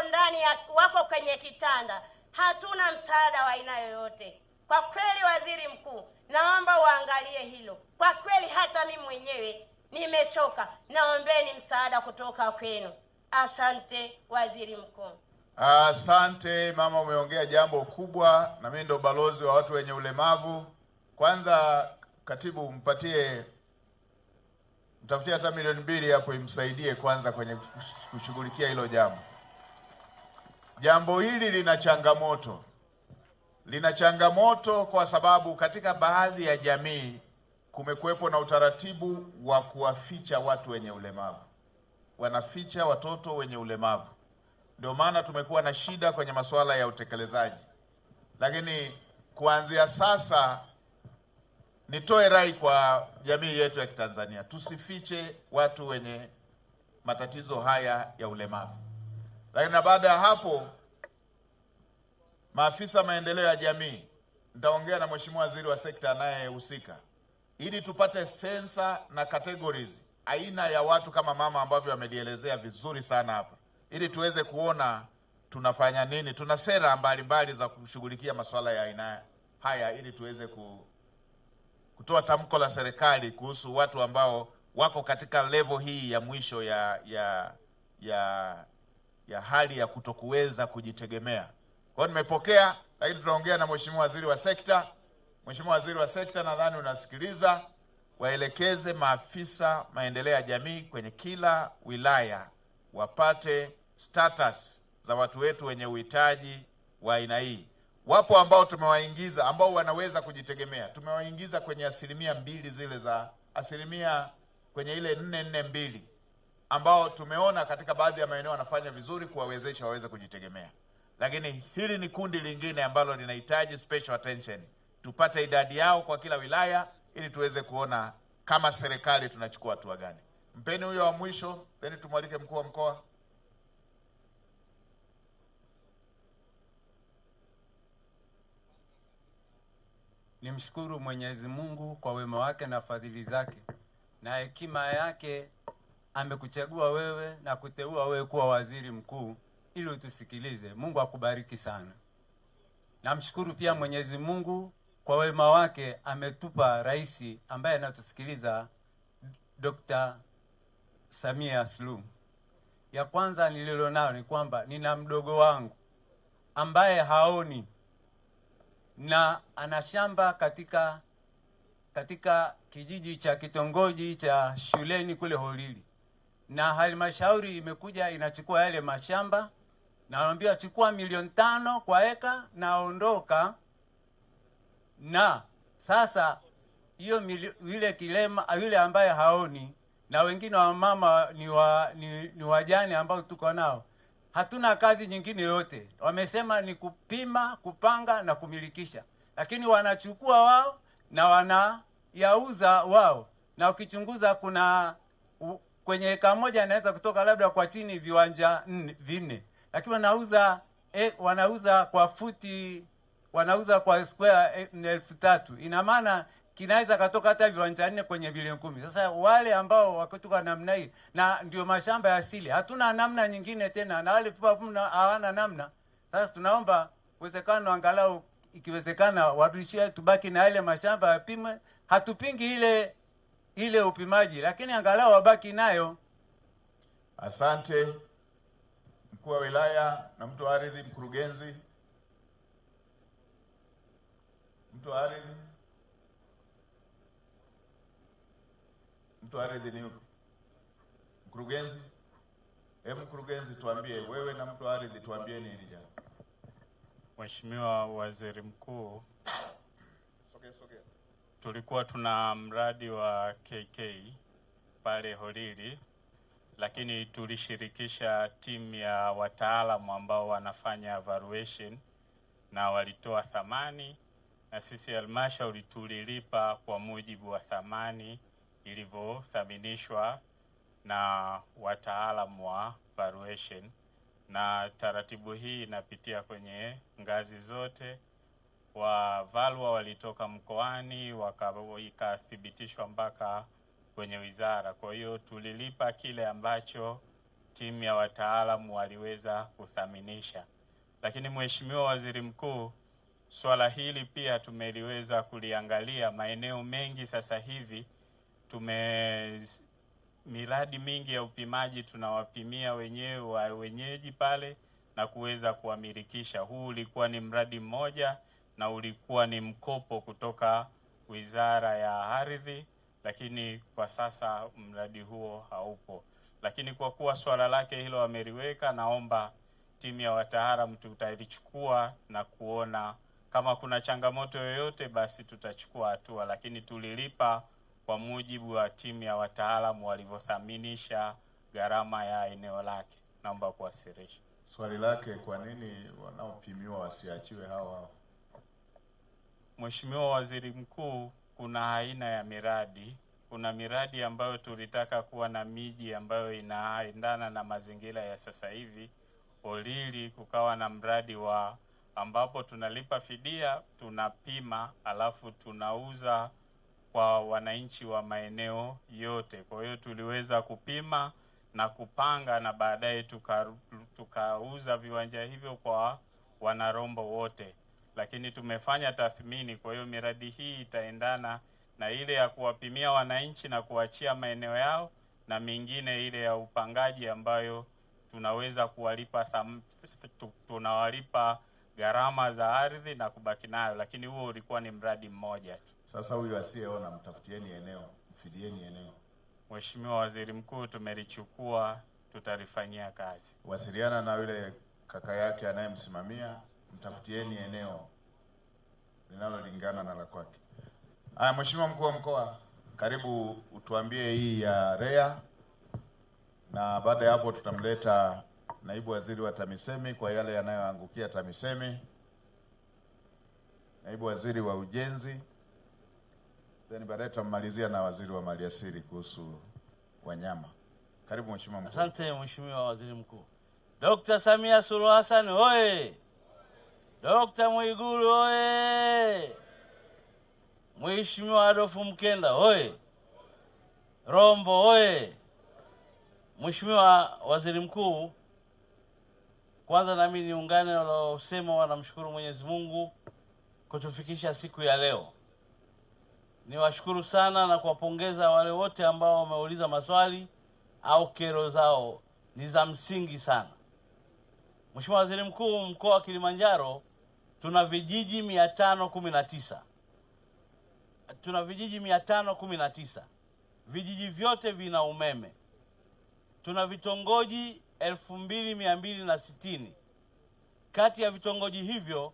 wako kwenye kitanda, hatuna msaada wa aina yoyote. Kwa kweli Waziri Mkuu, naomba uangalie hilo. Kwa kweli hata mimi mwenyewe nimechoka. Naombeni msaada kutoka kwenu. Asante Waziri Mkuu. Asante mama, umeongea jambo kubwa, na mimi ndo balozi wa watu wenye ulemavu. Kwanza katibu, mtafutie hata milioni 2 hapo imsaidie kwanza kwenye kushughulikia hilo jambo. Jambo hili lina changamoto kwa sababu katika baadhi ya jamii kumekuwepo na utaratibu wa kuwaficha watu wenye ulemavu, wanaficha watoto wenye ulemavu. Ndio maana tumekuwa na shida kwenye masuala ya utekelezaji. Lakini kuanzia sasa, nitoe rai kwa jamii yetu ya Kitanzania, tusifiche watu wenye matatizo haya ya ulemavu. Lakini na baada ya hapo, maafisa maendeleo ya jamii, nitaongea na Mheshimiwa Waziri wa sekta anayehusika ili tupate sensa na categories, aina ya watu kama mama ambavyo amelielezea vizuri sana hapa, ili tuweze kuona tunafanya nini. Tuna sera mbalimbali za kushughulikia masuala ya aina haya ili tuweze kutoa tamko la serikali kuhusu watu ambao wako katika level hii ya mwisho ya hali ya kutokuweza kujitegemea. Kwa hiyo nimepokea, lakini tunaongea na Mheshimiwa Waziri wa sekta. Mheshimiwa Waziri wa sekta, nadhani unasikiliza, waelekeze maafisa maendeleo ya jamii kwenye kila wilaya wapate status za watu wetu wenye uhitaji wa aina hii. Wapo ambao tumewaingiza ambao wanaweza kujitegemea. Tumewaingiza kwenye 2% zile za asilimia kwenye ile 442 ambao tumeona katika baadhi ya maeneo wanafanya vizuri kuwawezesha waweze kujitegemea. Lakini hili ni kundi lingine ambalo linahitaji special attention. Tupate idadi yao kwa kila wilaya ili tuweze kuona kama serikali tunachukua hatua gani. Mpeni huyo wa mwisho, then tumwalike mkuu wa mkoa. Nimshukuru Mwenyezi Mungu kwa wema wake na fadhili zake na hekima yake, amekuchagua wewe na kuteua wewe kuwa waziri mkuu ili utusikilize. Mungu akubariki sana. Namshukuru pia Mwenyezi Mungu kwa wema wake, ametupa rais ambaye anatusikiliza, Dr. Samia Suluhu. Ya kwanza nililonao ni kwamba nina mdogo wangu ambaye haoni na ana shamba katika kijiji cha kitongoji cha shuleni kule Holili, na halmashauri imekuja inachukua yale mashamba, na anambia chukua 500,000 kwa eka na ondoka. Na sasa hiyo yule kilema yule ambaye haoni na wengine wa mama ni wajane ambao tuko nao, hatuna kazi nyingine yote. Wamesema ni kupima, kupanga na kumilikisha, lakini wanachukua wao na wanayauza wao. Na ukichunguza kuna kwenye eka moja inaweza kutoka labda kwa chini viwanja 4, lakini wanauza kwa futi, wanauza kwa square 3,000. Ina maana kinaweza katoka hata viwanja 4 kwenye bilioni 10. Sasa wale ambao wakotoka namna hii, na ndio mashamba ya asili, hatuna namna nyingine tena, na wale hawana namna. Sasa tunaomba uwezekano angalau ikiwezekana warudishie, tubaki na yale mashamba yapimwe. Hatupingi ile upimaji, lakini angalau wabaki nayo. Asante. Mkuu wa wilaya na mtu wa ardhi, mkurugenzi. Mtu wa ardhi. Mtu wa ardhi ni yupi? Mkurugenzi. Hebu mkurugenzi, tuambie wewe na mtu wa ardhi, tuambieni hili jambo. Mheshimiwa Waziri Mkuu, tulikuwa tuna mradi wa KK pale Holili, lakini tulishirikisha timu ya wataalamu ambao wanafanya evaluation na walitoa thamani, na sisi halmashauri tulilipa kwa mujibu wa thamani ilivyothaminishwa na wataalamu wa evaluation. Na taratibu hii inapitia kwenye ngazi zote. Wavalwa walitoka mkoani ikathibitishwa mpaka kwenye wizara. Kwa hiyo tulilipa kile ambacho timu ya wataalamu waliweza kuthaminisha. Lakini Mheshimiwa Waziri Mkuu, swala hili pia tumeliweza kuliangalia. Maeneo mengi sasa hivi miradi mingi ya upimaji tunawapimia wenyeji pale na kuweza kuwamilikisha. Huu ulikuwa ni mradi mmoja na ulikuwa ni mkopo kutoka Wizara ya Ardhi, lakini kwa sasa mradi huo haupo. Lakini kwa kuwa swala lake hilo wameliweka, naomba timu ya wataalamu tutalichukua na kuona kama kuna changamoto yoyote, basi tutachukua hatua, lakini tulilipa kwa mujibu wa timu ya wataalamu walivyothaminisha gharama ya eneo lake. Naomba kuwasilisha. Swali lake, kwa nini wanaopimiwa wasiachiwe hao? Mheshimiwa Waziri Mkuu, kuna aina ya miradi. Kuna miradi ambayo tulitaka kuwa na miji ambayo inaendana na mazingira ya sasa hivi. Holili kukawa na mradi wa ambapo tunalipa fidia, tunapima, alafu tunauza kwa wananchi wa maeneo yote. Kwa hiyo tuliweza kupima na kupanga na baadaye tukauza viwanja hivyo kwa wanarombo wote. Lakini tumefanya tathmini, kwa hiyo miradi hii itaendana na ile ya kuwapimia wananchi na kuachia maeneo yao, na mingine ile ya upangaji ambayo tunaweza kuwalipa tunawalipa gharama za ardhi na kubaki nayo, lakini huo ulikuwa ni mradi mmoja tu. Sasa huyu asiyeona, mtafutieni eneo, mfidieni eneo. Mheshimiwa Waziri Mkuu, tumelichukua, tutalifanyia kazi. Wasiliana na yule kaka yake anayemsimamia, mtafutieni eneo linalolingana na la kwake. Haya, Mheshimiwa Mkuu wa Mkoa, karibu utuambie hii ya REA, na baada ya hapo tutamleta Naibu Waziri wa TAMISEMI kwa yale yanayoangukia TAMISEMI, Naibu Waziri wa Ujenzi, then baadaye tutamalizia na Waziri wa Maliasili kuhusu wanyama. Karibu Mheshimiwa Mkuu. Asante Mheshimiwa Waziri Mkuu. Dr. Samia Suluhu Hassan oye! Dr. Mwigulu oye! Mheshimiwa Adolfu Mkenda oye! Rombo oye! Mheshimiwa Waziri Mkuu, kwanza nami niungane na waliosema wanamshukuru Mwenyezi Mungu kutufikisha siku ya leo. Niwashukuru sana na kuwapongeza wale wote ambao wameuliza maswali au kero zao ni za msingi sana. Mheshimiwa Waziri Mkuu, mkoa wa Kilimanjaro tuna vijiji 519. Tuna vijiji 519. Vijiji vyote vina umeme. Tuna vitongoji 2260. Kati ya vitongoji hivyo,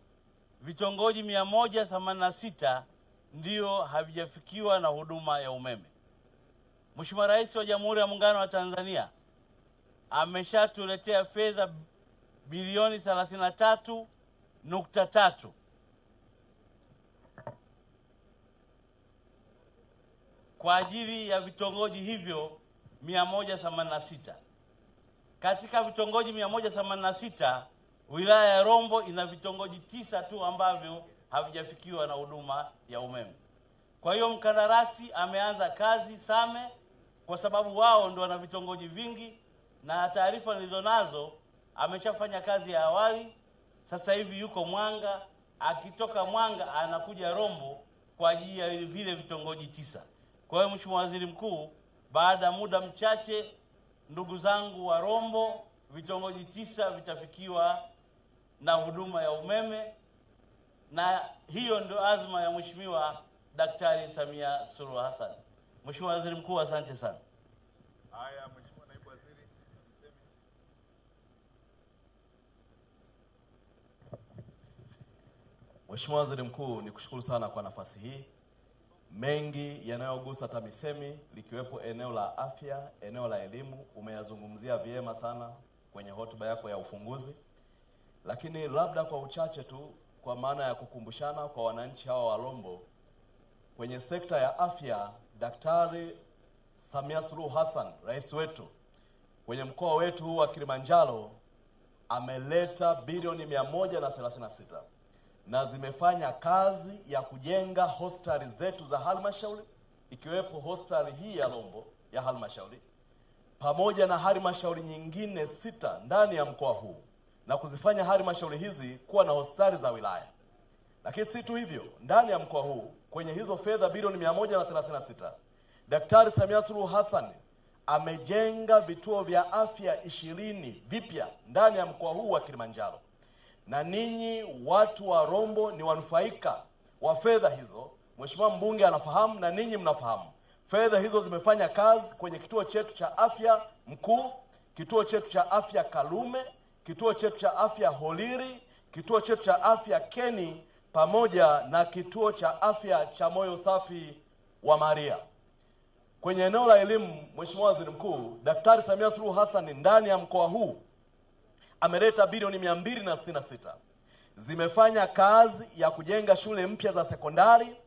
vitongoji 186 ndio havijafikiwa na huduma ya umeme. Mheshimiwa Rais wa Jamhuri ya Muungano wa Tanzania ameshatuletea fedha bilioni 33.3 kwa ajili ya vitongoji hivyo 186. Katika vitongoji 186, wilaya ya Rombo ina vitongoji 9 tu ambavyo havijafikiwa na huduma ya umeme. Kwa hiyo mkandarasi ameanza kazi Same, kwa sababu wao ndio wana vitongoji vingi, na taarifa nilizonazo ameshafanya kazi ya awali. Sasa hivi yuko Mwanga, akitoka Mwanga anakuja Rombo kwa ajili ya vile vitongoji 9. Kwa hiyo Mheshimiwa Waziri Mkuu, baada ya muda mchache, ndugu zangu wa Rombo, vitongoji 9 vitafikiwa na huduma ya umeme, na hiyo ndio azma ya Mheshimiwa Daktari Samia Suluhu Hassan. Mheshimiwa Waziri Mkuu, asante sana. Haya, Mheshimiwa Naibu Waziri. Mheshimiwa Waziri Mkuu, nikushukuru sana kwa nafasi hii. Mengi yanayogusa TAMISEMI likiwepo eneo la afya, eneo la elimu, umeyazungumzia vyema sana kwenye hotuba yako ya ufunguzi. Lakini labda kwa uchache tu, kwa maana ya kukumbushana kwa wananchi hawa wa Rombo, kwenye sekta ya afya, Daktari Samia Suluhu Hassan, rais wetu, kwenye mkoa wetu huu wa Kilimanjaro ameleta bilioni 136 na zimefanya kazi ya kujenga hospitali zetu za halmashauri, ikiwepo hospitali hii ya Rombo ya halmashauri pamoja na halmashauri nyingine 6 ndani ya mkoa huu, na kuzifanya halmashauri hizi kuwa na hospitali za wilaya. Lakini si tu hivyo, ndani ya mkoa huu kwenye hizo fedha bilioni 136, Daktari Samia Suluhu Hassan amejenga vituo vya afya 20 vipya ndani ya mkoa huu wa Kilimanjaro. Na ninyi watu wa Rombo ni wanufaika wa fedha hizo. Mheshimiwa mbunge anafahamu na ninyi mnafahamu. Fedha hizo zimefanya kazi kwenye kituo chetu cha afya Mkuu, kituo chetu cha afya Kalume, kituo chetu cha afya Holili, kituo chetu cha afya Keni, pamoja na kituo cha afya cha Moyo Safi wa Maria. Kwenye eneo la elimu, Mheshimiwa Waziri Mkuu, Daktari Samia Suluhu Hassan ndani ya mkoa huu ameleta bilioni 266. Zimefanya kazi ya kujenga shule mpya za sekondari,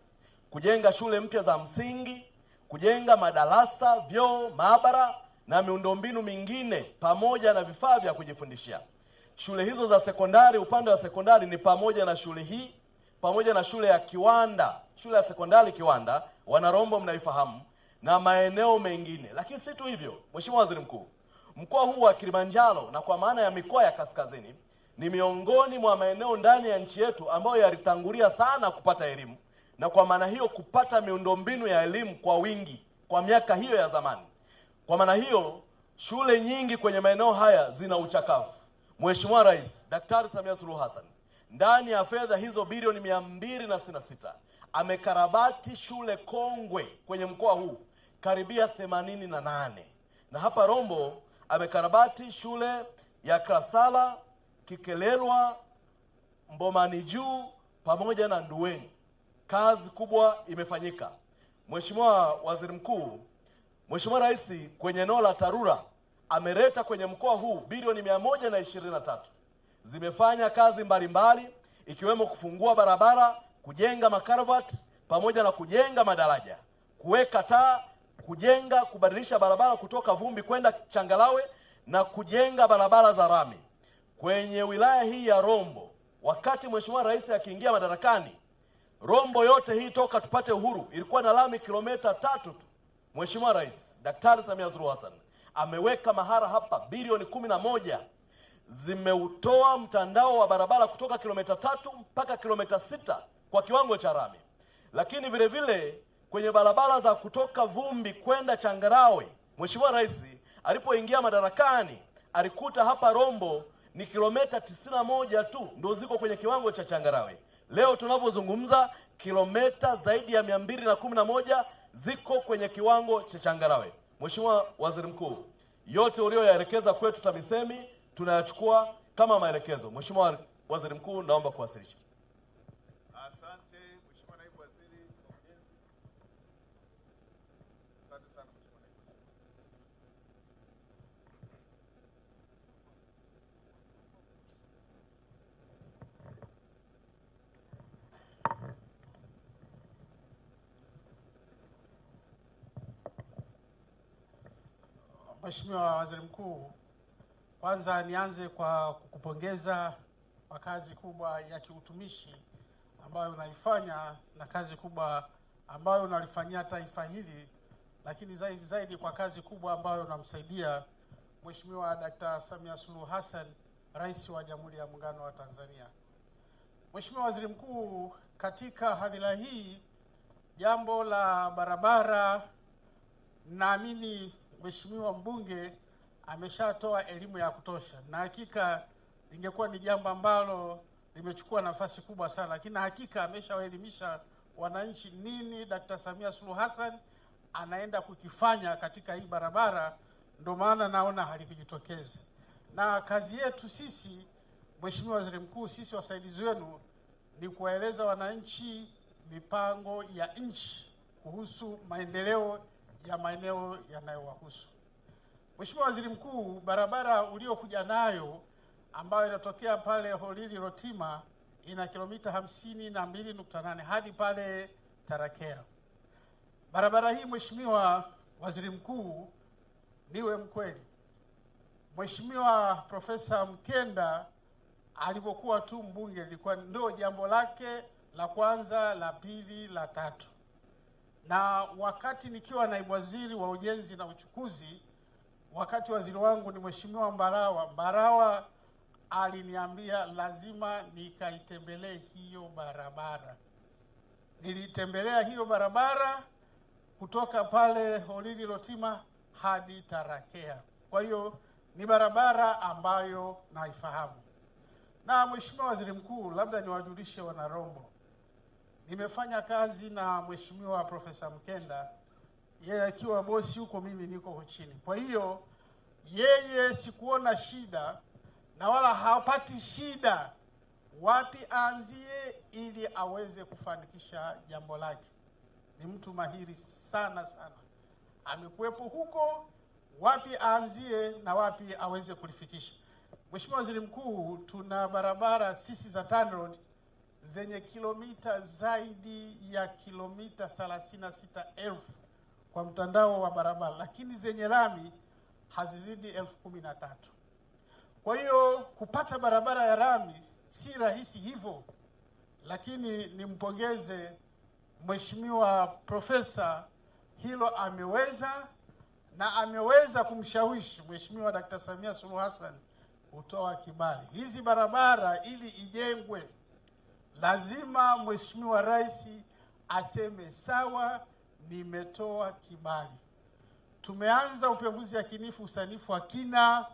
kujenga shule mpya za msingi, kujenga madarasa, vyoo, maabara na miundombinu mingine pamoja na vifaa vya kujifundishia. Shule hizo za sekondari, upande wa sekondari ni pamoja na shule hii, pamoja na shule ya Kiwanda, shule ya sekondari Kiwanda, Wanarombo mnaifahamu, na maeneo mengine. Lakini si tu hivyo, Mheshimiwa Waziri Mkuu, mkoa huu wa Kilimanjaro na kwa maana ya mikoa ya kaskazini ni miongoni mwa maeneo ndani ya nchi yetu ambayo yalitangulia sana kupata elimu, na kwa maana hiyo kupata miundombinu ya elimu kwa wingi kwa miaka hiyo ya zamani. Kwa maana hiyo shule nyingi kwenye maeneo haya zina uchakavu. Mheshimiwa Rais Daktari Samia Suluhu Hassan ndani ya fedha hizo bilioni 266 amekarabati shule kongwe kwenye mkoa huu karibia 88, na hapa Rombo amekarabati shule ya Krasala, Kikelelwa, Mbomani Juu pamoja na Nduweni. Kazi kubwa imefanyika. Mheshimiwa Waziri Mkuu, Mheshimiwa Rais kwenye eneo la TARURA ameleta kwenye mkoa huu bilioni 123. Zimefanya kazi mbalimbali ikiwemo kufungua barabara, kujenga makaravati pamoja na kujenga madaraja, kuweka taa, kujenga, kubadilisha barabara kutoka vumbi kwenda changarawe na kujenga barabara za rami. Kwenye wilaya hii ya Rombo, wakati Mheshimiwa Rais akiingia madarakani, Rombo yote hii toka tupate uhuru ilikuwa na lami kilomita 3 tu. Mheshimiwa Rais Daktari Samia Suluhu Hassan ameweka mahara hapa bilioni 11, zimeutoa mtandao wa barabara kutoka kilomita 3 mpaka kilomita 6 kwa kiwango cha rami. Lakini vile vile kwenye barabara za kutoka vumbi kwenda changarawe, Mheshimiwa Rais alipoingia madarakani alikuta hapa Rombo ni kilomita 91 tu ndio ziko kwenye kiwango cha changarawe. Leo tunavyozungumza kilomita zaidi ya 211 ziko kwenye kiwango cha changarawe. Mheshimiwa Waziri Mkuu, yote uliyoyaelekeza kwetu TAMISEMI tunayachukua kama maelekezo. Mheshimiwa Waziri Mkuu, naomba kuwasilisha. Asante Mheshimiwa Naibu Waziri. Asante sana Mheshimiwa Naibu Waziri. Mheshimiwa Waziri Mkuu, kwanza nianze kwa kukupongeza kwa kazi kubwa ya kiutumishi ambayo unaifanya na kazi kubwa ambayo unalifanyia taifa hili, lakini zaidi kwa kazi kubwa ambayo unamsaidia Mheshimiwa Dkt. Samia Suluhu Hassan, Rais wa Jamhuri ya Muungano wa Tanzania. Mheshimiwa Waziri Mkuu, katika hadhira hii jambo la barabara, naamini Mheshimiwa mbunge ameshatoa elimu ya kutosha, na hakika lingekuwa ni jambo ambalo limechukua nafasi kubwa sana, lakini hakika ameshawaelimisha wananchi nini Dkt. Samia Suluhu Hassan anaenda kukifanya katika hii barabara. Ndio maana naona halikujitokeza, na kazi yetu sisi, Mheshimiwa Waziri Mkuu, sisi wasaidizi wenu ni kuwaeleza wananchi mipango ya nchi kuhusu maendeleo ya maeneo yanayowahusu. Mheshimiwa Waziri Mkuu, barabara uliokuja nayo ambayo inatokea pale Holili Rotima ina kilomita 52.8 hadi pale Tarakea. Barabara hii Mheshimiwa Waziri Mkuu, niwe mkweli, Mheshimiwa Profesa Mkenda alivyokuwa tu mbunge ilikuwa ndio jambo lake la kwanza, la pili, la tatu. Na wakati nikiwa naibu waziri wa ujenzi na uchukuzi, wakati waziri wangu ni Mheshimiwa Mbarawa aliniambia lazima nikaitembelee hiyo barabara. Nilitembelea hiyo barabara kutoka pale Holili Rotima hadi Tarakea. Kwa hiyo ni barabara ambayo naifahamu. Na Mheshimiwa Waziri Mkuu, labda niwajulishe Wanarombo, nimefanya kazi na Mheshimiwa Profesa Mkenda, yeye akiwa bosi huko, mimi niko chini. Kwa hiyo yeye sikuona shida na wala hapati shida wapi aanzie ili aweze kufanikisha jambo lake. Ni mtu mahiri sana sana, amekuwepo huko, wapi aanzie na wapi aweze kulifikisha. Mheshimiwa Waziri Mkuu, tuna barabara sisi za TANROADS zenye kilomita zaidi ya kilomita 36,000 kwa mtandao wa barabara, lakini zenye lami hazizidi 13,000. Kwa hiyo kupata barabara ya lami si rahisi hivyo, lakini nimpongeze Mheshimiwa Profesa, hilo ameweza, na ameweza kumshawishi Mheshimiwa Dkt. Samia Suluhu Hassan kutoa kibali. Hizi barabara ili ijengwe, lazima Mheshimiwa Rais aseme sawa, nimetoa kibali. Tumeanza upembuzi yakinifu, usanifu wa kina,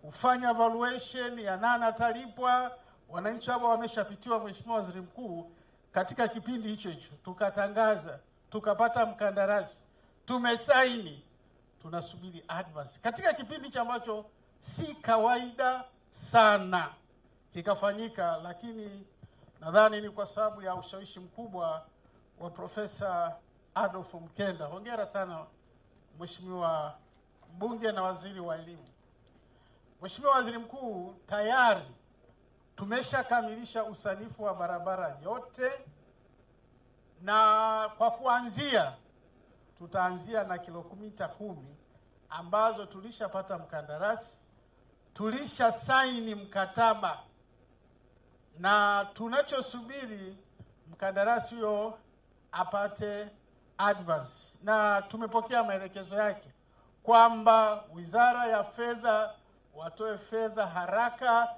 kufanya evaluation ya nani atalipwa. Wananchi hapa wameshapitiwa, Mheshimiwa Waziri Mkuu, katika kipindi hicho tukatangaza, tukapata mkandarasi, tumesaini, tunasubiri advance katika kipindi cha ambacho si kawaida sana kikafanyika, lakini nadhani ni kwa sababu ya ushawishi mkubwa wa Profesa Adolf Mkenda. Hongera sana Mheshimiwa mbunge na waziri wa elimu. Mheshimiwa Waziri Mkuu, tayari tumeshakamilisha usanifu wa barabara yote, na kwa kuanzia tutaanzia na kilomita 10 ambazo tulishapata mkandarasi, tulisha saini mkataba, na tunachosubiri mkandarasi huyo apate advance, na tumepokea maelekezo yake kwamba Wizara ya Fedha watoe fedha haraka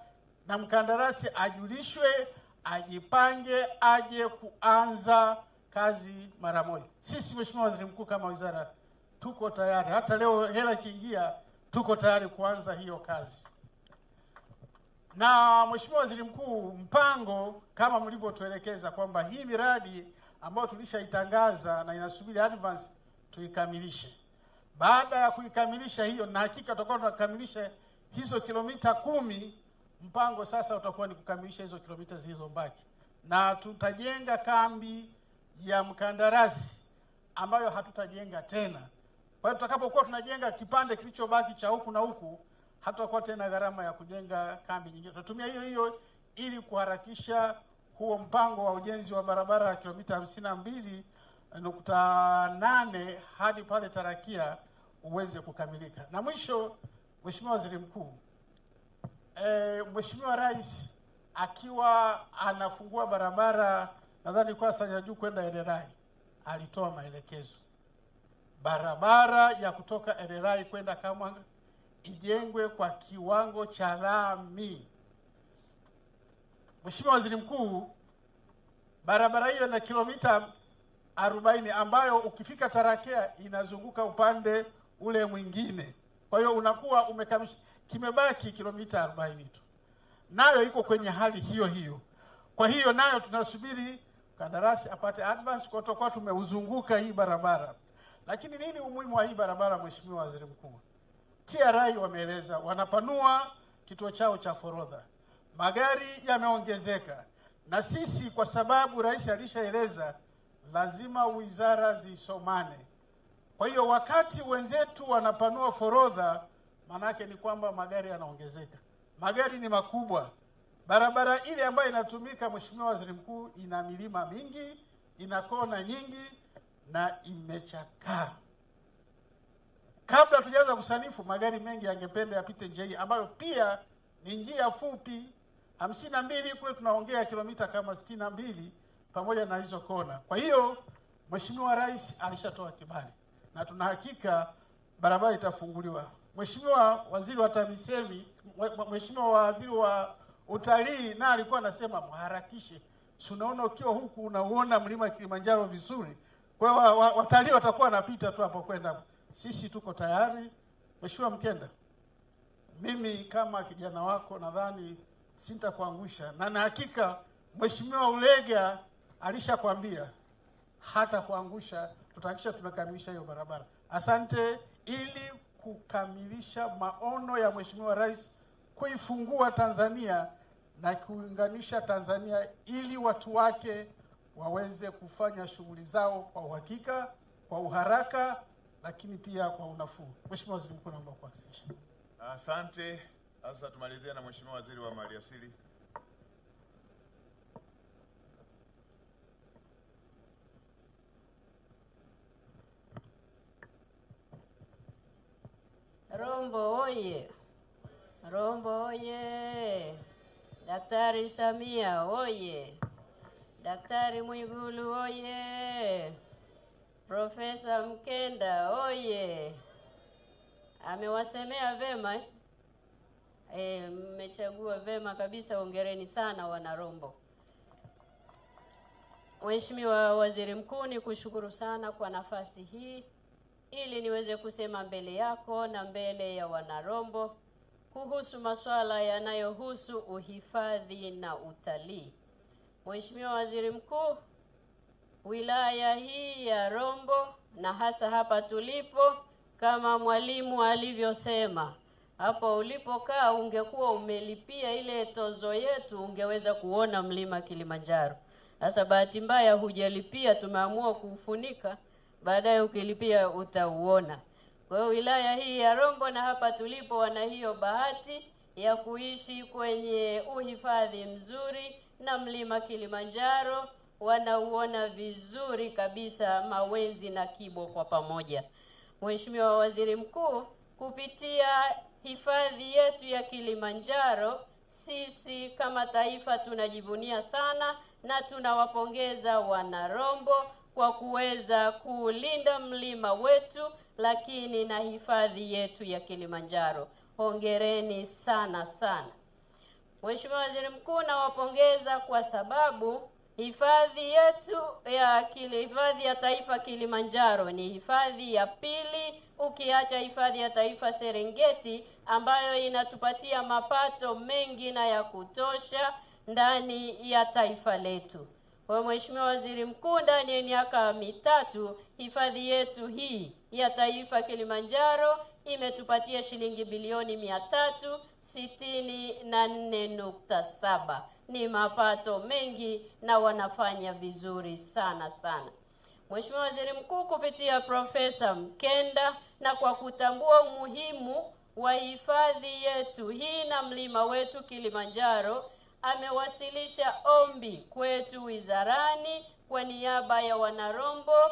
na mkandarasi ajulishwe, ajipange, aje kuanza kazi mara moja. Sisi Mheshimiwa Waziri Mkuu, kama wizara tuko tayari, hata leo hela ikiingia tuko tayari kuanza hiyo kazi. Na Mheshimiwa Waziri Mkuu, mpango kama mlivyotuelekeza kwamba hii miradi ambayo tulishaitangaza na inasubiri advance tuikamilishe. Baada ya kuikamilisha hiyo, na hakika tutakuwa tunakamilisha hizo kilomita 10, mpango sasa utakuwa ni kukamilisha hizo kilomita zilizobaki, na tutajenga kambi ya mkandarasi ambayo hatutajenga tena. Kwa hiyo tutakapokuwa tunajenga kipande kilichobaki cha huku na huku, hatutakuwa tena gharama ya kujenga kambi nyingine. Tutatumia hiyo hiyo ili kuharakisha huo mpango wa ujenzi wa barabara ya kilomita 52.8 hadi pale Tarakia uweze kukamilika. Na mwisho, Mheshimiwa Waziri Mkuu, Mheshimiwa Rais akiwa anafungua barabara, nadhani kwa Sanya Juu kwenda Elerai, alitoa maelekezo barabara ya kutoka Elerai kwenda Kamwanga ijengwe kwa kiwango cha lami. Mheshimiwa Waziri Mkuu, barabara hiyo na kilomita 40 ambayo ukifika Tarakia inazunguka upande ule mwingine. Kwa hiyo unakuwa umekamilisha, kimebaki kilomita 40 tu. Nayo iko kwenye hali hiyo hiyo. Kwa hiyo nayo tunasubiri kandarasi apate advance kwa tutakuwa tumeuzunguka hii barabara. Lakini nini umuhimu wa hii barabara, Mheshimiwa Waziri Mkuu? TRA wameeleza wanapanua kituo chao cha forodha. Magari yameongezeka. Na sisi kwa sababu rais alishaeleza lazima wizara zisomane. Kwa hiyo wakati wenzetu wanapanua forodha, manake ni kwamba magari yanaongezeka. Magari ni makubwa. Barabara ile ambayo inatumika, Mheshimiwa Waziri Mkuu, ina milima mingi, ina kona nyingi na imechakaa. Kabla tujaanza kusanifu, magari mengi yangependa yapite njia hii ambayo pia ni njia fupi 52, kule tunaongea kilomita kama 62 pamoja na hizo kona. Kwa hiyo Mheshimiwa Rais alishatoa kibali na tuna hakika barabara itafunguliwa. Mheshimiwa Waziri wa TAMISEMI, Mheshimiwa Waziri wa Utalii na alikuwa anasema mharakishe. Unaona ukiwa huku unauona mlima Kilimanjaro vizuri. Kwa hiyo watalii watakuwa wanapita tu hapo kwenda. Sisi tuko tayari. Mheshimiwa Mkenda, mimi kama kijana wako nadhani sitakuangusha, na hakika Mheshimiwa Ulega alishakwambia hata kuangusha, tutahakikisha tumekamilisha hiyo barabara. Asante. Ili kukamilisha maono ya Mheshimiwa Rais kuifungua Tanzania na kuunganisha Tanzania ili watu wake waweze kufanya shughuli zao kwa uhakika, kwa uharaka, lakini pia kwa unafuu. Mheshimiwa Waziri Mkuu, naomba kuwasilisha. Asante. Sasa tumalizia na Mheshimiwa Waziri wa Maliasili. Rombo oye! Rombo oye! Daktari Samia oye! Daktari Mwigulu oye! Profesa Mkenda oye! Amewasemea vema. Mmechagua vema kabisa, hongereni sana wana Rombo. Mheshimiwa Waziri Mkuu, ni kushukuru sana kwa nafasi hii ili niweze kusema mbele yako na mbele ya wana Rombo kuhusu masuala yanayohusu uhifadhi na utalii. Mheshimiwa Waziri Mkuu, wilaya hii ya Rombo na hasa hapa tulipo, kama mwalimu alivyosema, hapo ulipokaa ungekuwa umelipia ile tozo yetu, ungeweza kuona mlima Kilimanjaro. Sasa bahati mbaya hujalipia, tumeamua kuufunika, baadaye ukilipia utauona. Kwa hiyo wilaya hii ya Rombo na hapa tulipo wana hiyo bahati ya kuishi kwenye uhifadhi mzuri na mlima Kilimanjaro, wanauona vizuri kabisa Mawenzi na Kibo kwa pamoja. Mheshimiwa Waziri Mkuu, kupitia hifadhi yetu ya Kilimanjaro, sisi kama taifa tunajivunia sana na tunawapongeza wana Rombo kwa kuweza kulinda mlima wetu, lakini na hifadhi yetu ya Kilimanjaro. Hongereni sana sana. Mheshimiwa Waziri Mkuu, nawapongeza kwa sababu hifadhi yetu ya hifadhi ya taifa Kilimanjaro ni hifadhi ya pili ukiacha hifadhi ya taifa Serengeti, ambayo inatupatia mapato mengi na ya kutosha ndani ya taifa letu. Kwa Mheshimiwa Waziri Mkuu, ndani ya miaka mitatu hifadhi yetu hii ya taifa Kilimanjaro imetupatia shilingi bilioni 364.7. Ni mapato mengi na wanafanya vizuri sana sana. Mheshimiwa Waziri Mkuu, kupitia Profesa Mkenda na kwa kutambua umuhimu wa hifadhi yetu hii na mlima wetu Kilimanjaro, amewasilisha ombi kwetu wizarani kwa niaba ya wana Rombo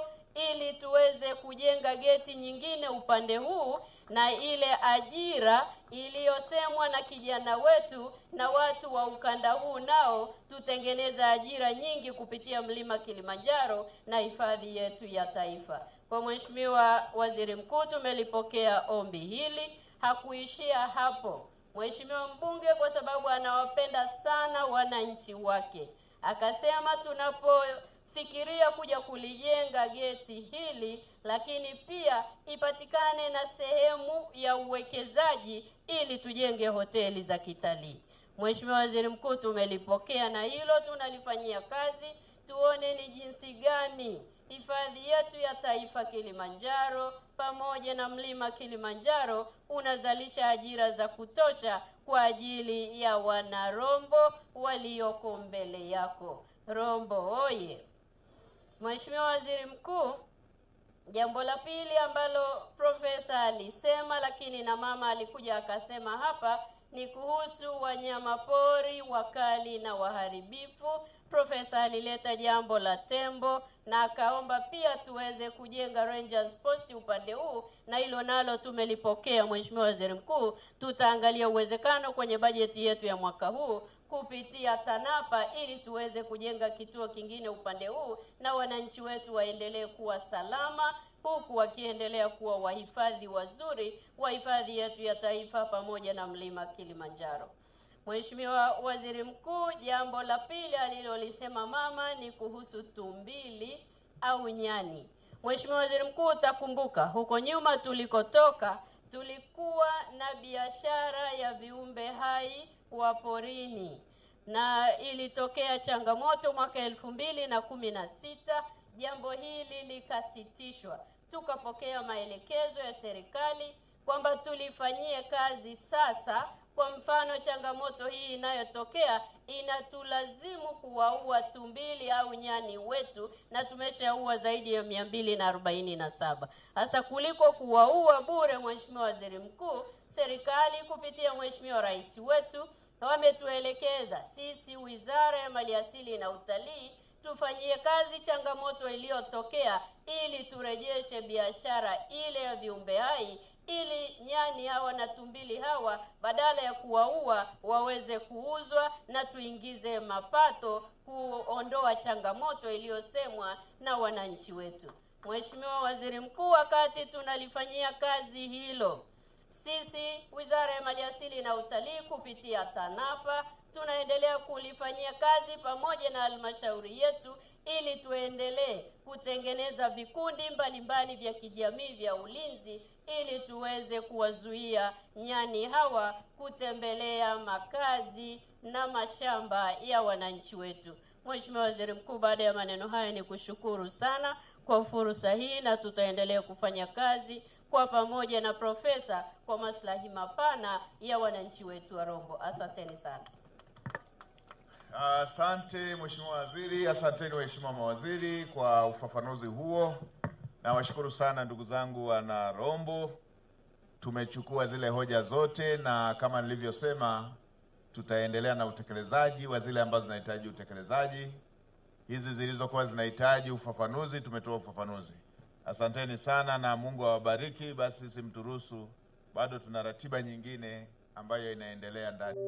ili tuweze kujenga geti nyingine upande huu, na ile ajira iliyosemwa na kijana wetu na watu wa ukanda huu nao tutengeneza ajira nyingi kupitia mlima Kilimanjaro na hifadhi yetu ya taifa. Kwa Mheshimiwa Waziri Mkuu, tumelipokea ombi hili. Hakuishia hapo. Mheshimiwa mbunge, kwa sababu anawapenda sana wananchi wake, akasema tunapofikiria kuja kulijenga geti hili, lakini pia ipatikane na sehemu ya uwekezaji ili tujenge hoteli za kitalii. Mheshimiwa Waziri Mkuu, tumelipokea na hilo tunalifanyia kazi, tuone ni jinsi gani hifadhi yetu ya taifa Kilimanjaro pamoja na mlima Kilimanjaro unazalisha ajira za kutosha kwa ajili ya wana Rombo walioko mbele yako. Rombo oye! Mheshimiwa Waziri Mkuu, jambo la pili ambalo profesa alisema lakini na mama alikuja akasema hapa ni kuhusu wanyama pori wakali na waharibifu. Profesa alileta jambo la tembo na akaomba pia tuweze kujenga Rangers Post upande huu, na hilo nalo tumelipokea. Mheshimiwa Waziri Mkuu, tutaangalia uwezekano kwenye bajeti yetu ya mwaka huu kupitia TANAPA ili tuweze kujenga kituo kingine upande huu na wananchi wetu waendelee kuwa salama, huku wakiendelea kuwa wahifadhi wazuri wa hifadhi yetu ya taifa pamoja na mlima Kilimanjaro. Mheshimiwa Waziri Mkuu, jambo la pili alilolisema mama ni kuhusu tumbili au nyani. Mheshimiwa Waziri Mkuu, utakumbuka huko nyuma tulikotoka tulikuwa na biashara ya viumbe hai wa porini na ilitokea changamoto mwaka 2016. Jambo hili likasitishwa, tukapokea maelekezo ya serikali kwamba tulifanyie kazi sasa Kwa mfano, changamoto hii inayotokea inatulazimu kuwaua tumbili au nyani wetu, na tumeshaua zaidi ya 247. Hasa kuliko kuwaua bure, Mheshimiwa Waziri Mkuu, serikali kupitia Mheshimiwa Rais wetu wametuelekeza sisi Wizara ya Maliasili na Utalii tufanyie kazi changamoto iliyotokea ili turejeshe biashara ile ya viumbe hai, ili nyani hawa na tumbili hawa badala ya kuwaua waweze kuuzwa na tuingize mapato, kuondoa changamoto iliyosemwa na wananchi wetu. Mheshimiwa Waziri Mkuu, wakati tunalifanyia kazi hilo, sisi Wizara ya Maliasili na Utalii kupitia TANAPA tunaendelea kulifanyia kazi pamoja na halmashauri yetu ili tuendelee kutengeneza vikundi mbalimbali vya kijamii vya ulinzi ili tuweze kuwazuia nyani hawa kutembelea makazi na mashamba ya wananchi wetu. Mheshimiwa Waziri Mkuu, baada ya maneno haya ni kushukuru sana kwa fursa hii, na tutaendelea kufanya kazi kwa pamoja na Profesa kwa maslahi mapana ya wananchi wetu wa Rombo. Asanteni sana. Asante Mheshimiwa Waziri, asanteni waheshimiwa mawaziri kwa ufafanuzi huo. Na washukuru sana ndugu zangu wana Rombo. Tumechukua zile hoja zote, na kama nilivyosema tutaendelea na utekelezaji wa zile ambazo zinahitaji utekelezaji. Hizi zilizokuwa zinahitaji ufafanuzi tumetoa ufafanuzi. Asanteni sana na Mungu awabariki. Basi simturuhusu, bado tuna ratiba nyingine ambayo inaendelea ndani.